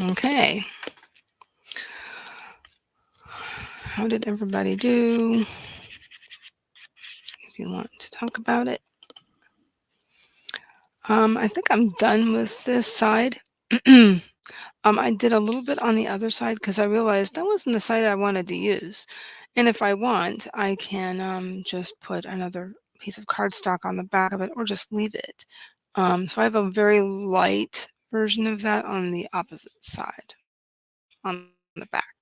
Okay. How did everybody do? If you want to talk about it. I think I'm done with this side. I did a little bit on the other side because I realized that wasn't the side I wanted to use. And if I want, I can just put another piece of cardstock on the back of it or just leave it. So I have a very light version of that on the opposite side, on the back.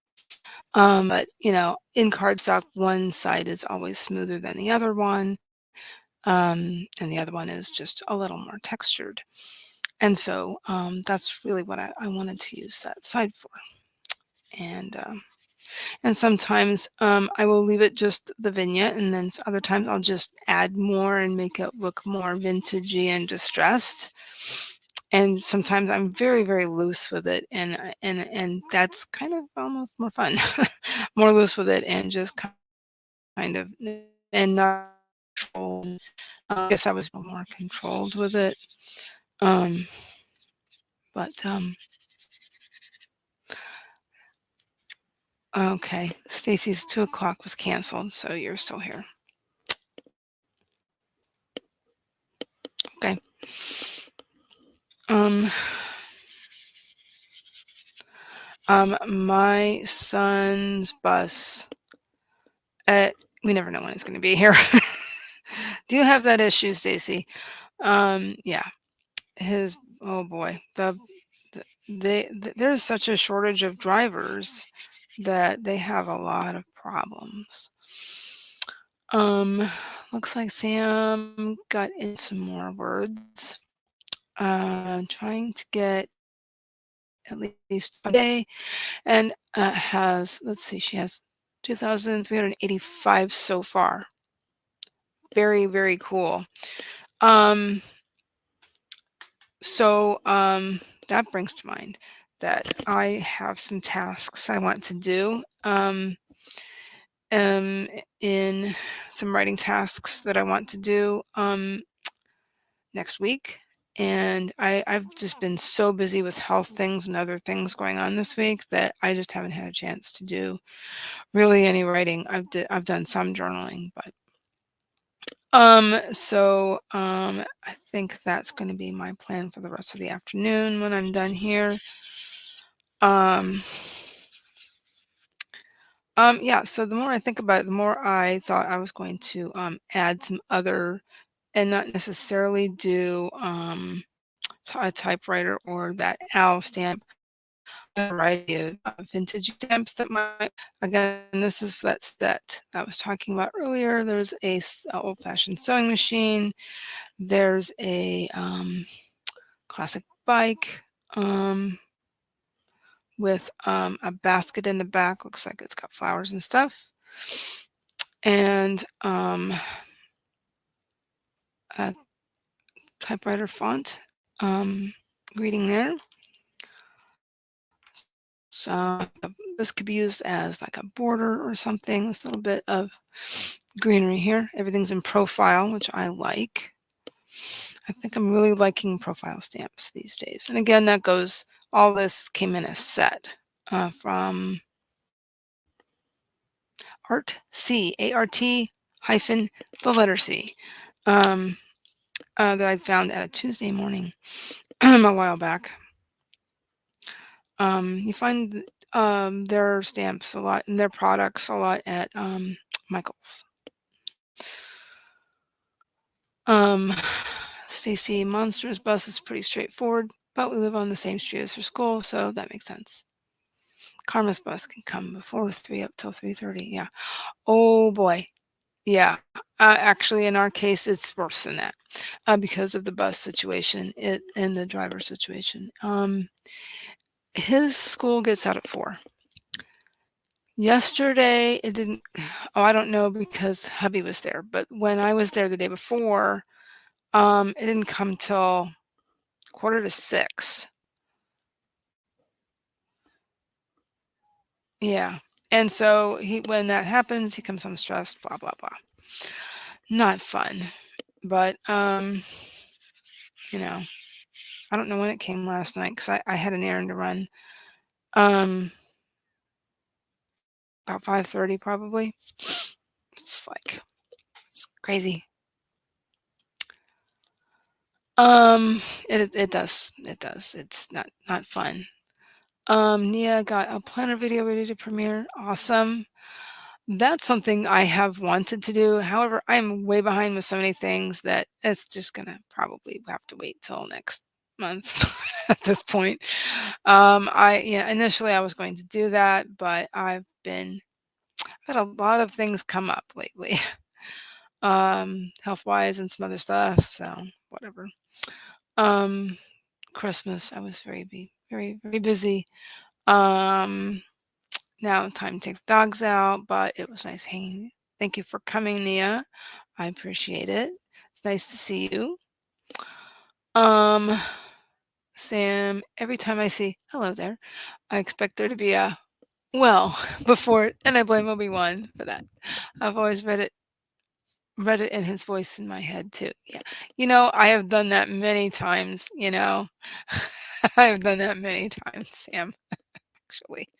But, in cardstock, one side is always smoother than the other one. And the other one is just a little more textured. And so that's really what I wanted to use that side for. And sometimes I will leave it just the vignette, and then other times I'll just add more and make it look more vintagey and distressed. And sometimes I'm very, very loose with it, and that's kind of almost more fun, more loose with it, and just kind of and not controlled. I guess I was more controlled with it. Um, but okay, Stacy's 2 o'clock was canceled, so you're still here. Okay. Um, my son's bus. Uh, we never know when it's going to be here. Do you have that issue, Stacy? Yeah. His. Oh boy. There's such a shortage of drivers that they have a lot of problems. Um, Looks like Sam got in some more words. Trying to get at least a day, and has, let's see, she has 2,385 so far. Very, very cool. Um, so that brings to mind that I have some tasks I want to do. In some writing tasks that I want to do next week. And I've just been so busy with health things and other things going on this week that I just haven't had a chance to do really any writing. I've done some journaling, but I think that's going to be my plan for the rest of the afternoon when I'm done here. Um, yeah, so the more I think about it, the more I thought I was going to add some other, and not necessarily do a typewriter or that owl stamp, a variety of vintage stamps that might, again, this is that set I was talking about earlier. There's a old-fashioned sewing machine. There's a classic bike with a basket in the back. Looks like it's got flowers and stuff. And a typewriter font greeting there. So this could be used as like a border or something. This little bit of greenery here. Everything's in profile, which I like. I think I'm really liking profile stamps these days. And again, all this came in a set from ART hyphen the letter C, that I found at a Tuesday morning a while back. You find their stamps a lot and their products a lot at Michael's. Um, Stacy Monster's bus is pretty straightforward, but we live on the same street as her school, so that makes sense. Karma's bus can come before 3 up till 3:30. Yeah. Oh boy. Yeah. Actually, in our case, it's worse than that because of the bus situation and the driver situation. His school gets out at 4. Yesterday, it didn't. Oh, I don't know because hubby was there, but when I was there the day before, it didn't come till 5:45. Yeah. And so when that happens, he comes home stressed, blah, blah, blah. Not fun. But, you know, I don't know when it came last night because I had an errand to run. Um, about 5:30 probably. It's like it's crazy. Um, it does. It does. It's not fun. Nia got a planner video ready to premiere. Awesome. That's something I have wanted to do. However, I'm way behind with so many things that it's just gonna probably have to wait till next month at this point. Yeah, initially I was going to do that, but I've had a lot of things come up lately, health wise and some other stuff. So whatever. Um, Christmas, I was very busy. Um, Now time to take the dogs out, but it was nice hanging. Thank you for coming, Nia. I appreciate it. It's nice to see you. Um, Sam, every time I see hello there, I expect there to be a well before it, and I blame Obi-Wan for that. I've always read it in his voice in my head too. Yeah. I have done. I have done that many times, Sam, actually.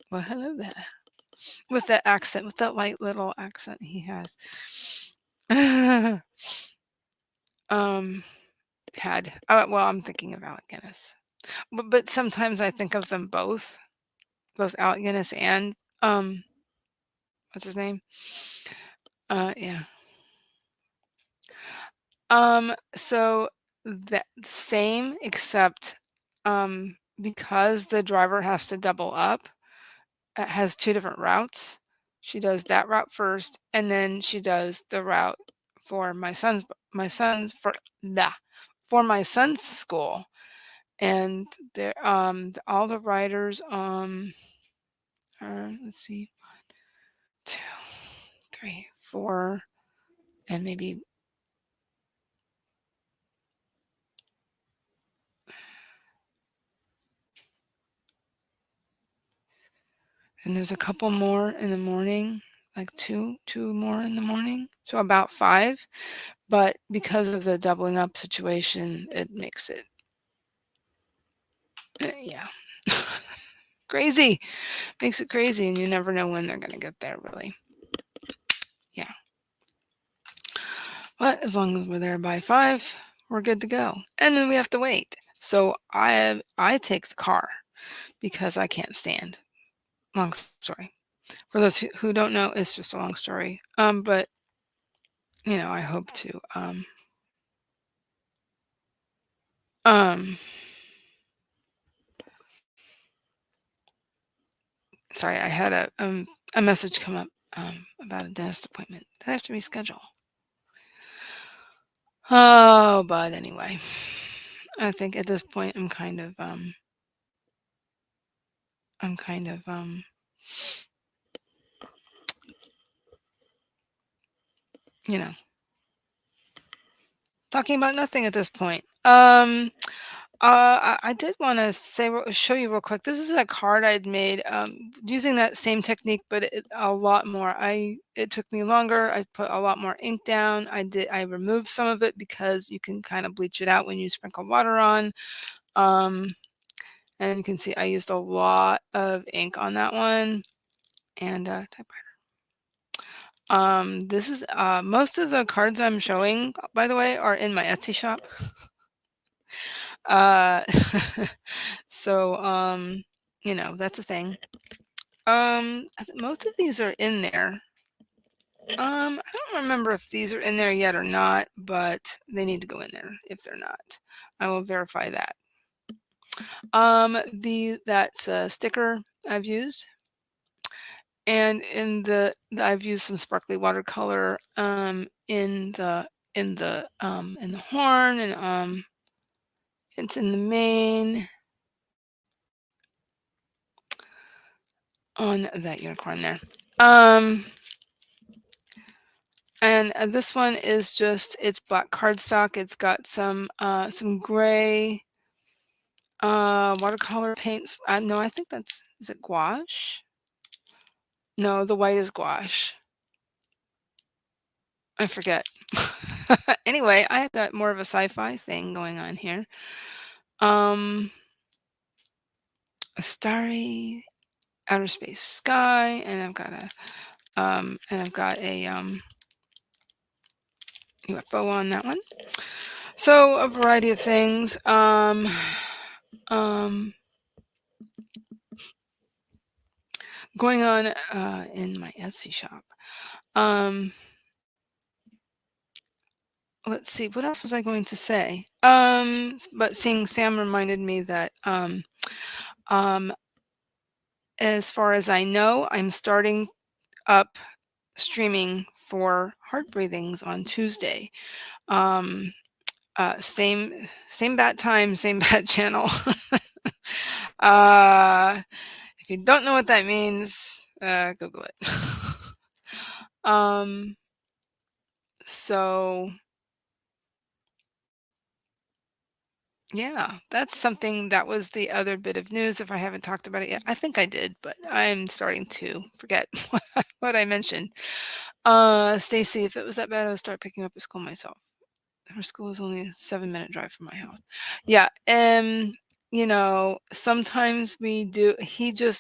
Well, hello there. With that accent, with that light little accent he has. um, I'm thinking of Alec Guinness. But sometimes I think of them both Alec Guinness and, what's his name? Yeah. So the same, except, because the driver has to double up, it has 2 different routes. She does that route first, and then she does the route for for my son's school. And all the riders, let's see, 2, 3, 4, and maybe and there's a couple more in the morning, like two more in the morning, so about 5. But because of the doubling up situation, it makes it, yeah, crazy. Makes it crazy, and you never know when they're gonna get there, really. Yeah. But as long as we're there by 5, we're good to go. And then we have to wait. So I take the car because I can't stand. Long story. For those who don't know, it's just a long story. But I hope to um sorry, I had a message come up about a dentist appointment that I have to reschedule. Oh, but anyway, I think at this point I'm kind of you know, talking about nothing at this point. I did want to show you real quick. This is a card I'd made using that same technique, but a lot more. It took me longer. I put a lot more ink down. I removed some of it because you can kind of bleach it out when you sprinkle water on. And you can see I used a lot of ink on that one and typewriter. This is most of the cards I'm showing, by the way, are in my Etsy shop. Uh, so that's a thing. Most of these are in there. I don't remember if these are in there yet or not, but they need to go in there if they're not. I will verify that. That's a sticker I've used. And I've used some sparkly watercolor in the horn, and it's in the main on that unicorn there. And this one is it's black cardstock. It's got some gray watercolor paints. No, I think is it gouache? No, the white is gouache. I forget. Anyway, I got more of a sci-fi thing going on here. a starry outer space sky, and I've got a UFO on that one. So a variety of things. Um, going on in my Etsy shop. Um, let's see, what else was I going to say? But seeing Sam reminded me that um, as far as I know, I'm starting up streaming for heart breathings on Tuesday. Um, same bat time, same bat channel. uh, if you don't know what that means, Google it. um, so yeah, that's something that was the other bit of news. If I haven't talked about it yet, I think I did, but I'm starting to forget what I mentioned. Stacy, if it was that bad, I would start picking up at school myself. Her school is only a 7-minute drive from my house. Yeah, sometimes we do.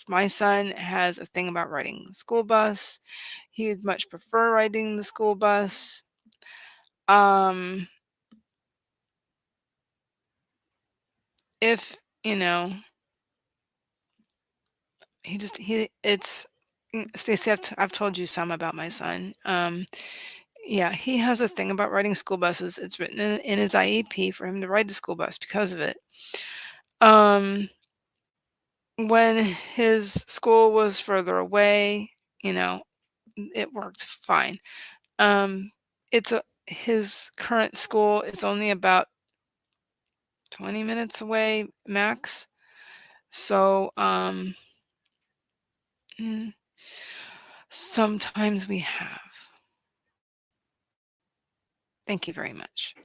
My son has a thing about riding the school bus. He'd much prefer riding the school bus. Um, if you know, he just he it's Stacey, I've told you some about my son. Yeah, he has a thing about riding school buses. It's written in his IEP for him to ride the school bus because of it. Um, when his school was further away, you know, it worked fine. It's a his current school is only about 20 minutes away max. So, mm, sometimes we have. Thank you very much.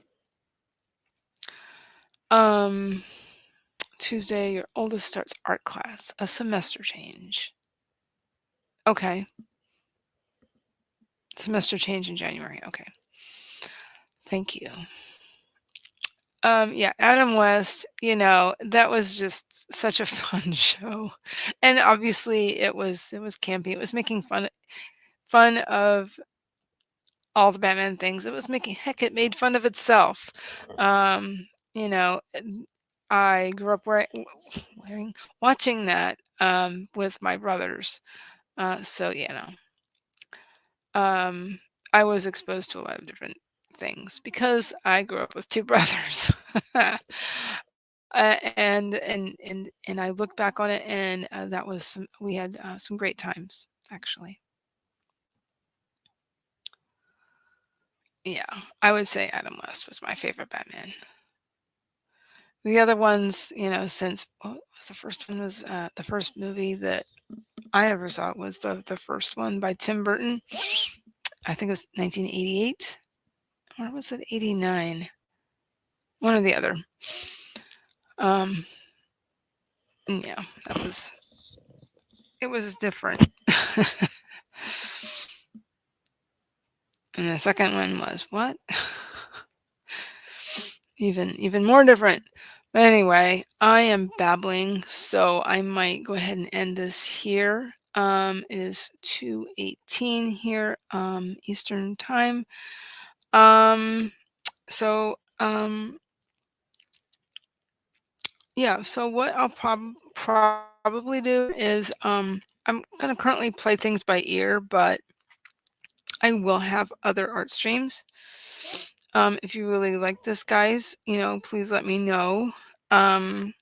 Um, Tuesday, your oldest starts art class, a semester change. Okay. Semester change in January. Okay. Thank you. Yeah, Adam West, that was just such a fun show. And obviously it was campy. It was making fun of all the Batman things. It was making heck, it made fun of itself. I grew up wearing watching that with my brothers. So um, I was exposed to a lot of different things because I grew up with two brothers. And I look back on it, and that was we had some great times actually. Yeah, I would say Adam West was my favorite Batman. The other ones, since what was the first one was the first movie that I ever saw was the first one by Tim Burton. I think it was 1988, or was it 89? One or the other. Um, yeah, it was different. And the second one was what? Even more different. But anyway, I am babbling, so I might go ahead and end this here. It is 2:18 here, Eastern time. So yeah. So what I'll probably do is I'm gonna currently play things by ear, but I will have other art streams. If you really like this, guys, please let me know. Um,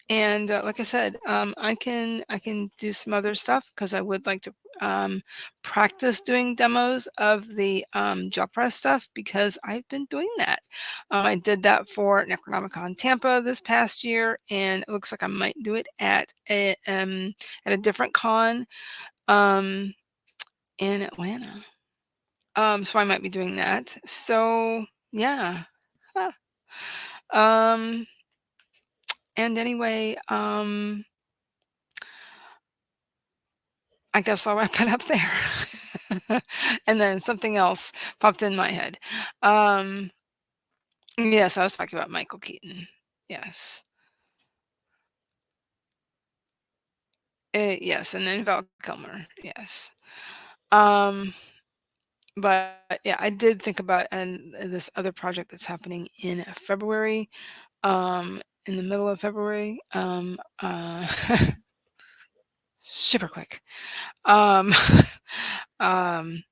and like I said, I can do some other stuff because I would like to practice doing demos of the gel press stuff because I've been doing that. I did that for Necronomicon Tampa this past year, and it looks like I might do it at a different con um, in Atlanta. So I might be doing that. So yeah. Huh. Um, and anyway, I guess I'll wrap it up there. And then something else popped in my head. Um, yes, I was talking about Michael Keaton. Yes. Yes, and then Val Kilmer, yes. Um, but yeah, I did think about and this other project that's happening in February, in the middle of February, super quick. Um, um,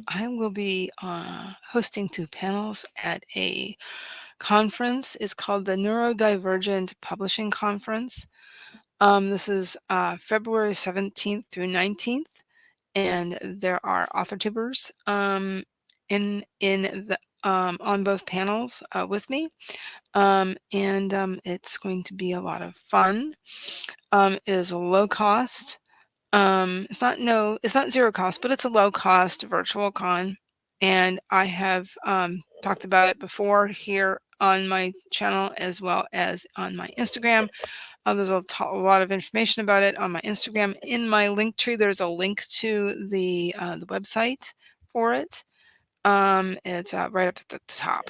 I will be hosting 2 panels at a conference. It's called the Neurodivergent Publishing Conference. This is February 17th through 19th, and there are author tubers in the on both panels with me, and it's going to be a lot of fun. It is a low cost. It's not zero cost, but it's a low cost virtual con, and I have talked about it before here on my channel as well as on my Instagram. There's a lot of information about it on my Instagram. In my Linktree, there's a link to the website for it. It's right up at the top.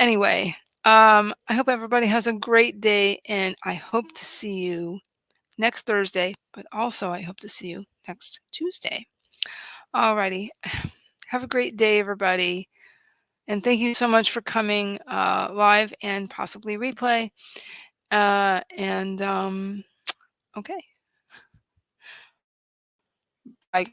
Anyway, I hope everybody has a great day, and I hope to see you next Thursday, but also I hope to see you next Tuesday. Alrighty. Have a great day, everybody. And thank you so much for coming live and possibly replay. And okay. Bye.